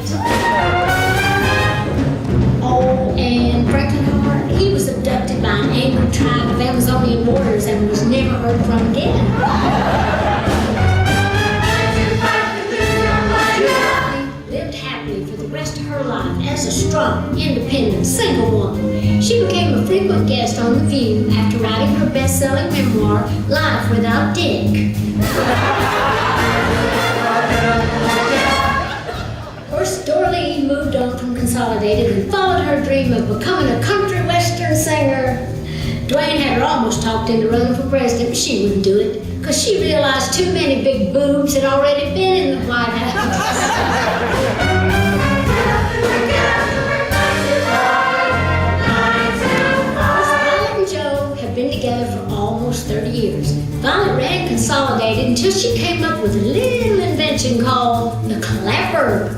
Oh, and Franklin Hart, he was abducted by an angry tribe of Amazonian warriors and was never heard from again. Lived happily for the rest of her life as a strong, independent, single woman. She became a frequent guest on The View after writing her best-selling memoir, Life Without Dick. Of course, Dorleen moved on from Consolidated and followed her dream of becoming a country western singer. Dwayne had her almost talked into running for president, but she wouldn't do it because she realized too many big boobs had already been in the White House. Violet and Joe have been together for almost 30 years. Violet ran Consolidated until she came up with a little invention called the clapper.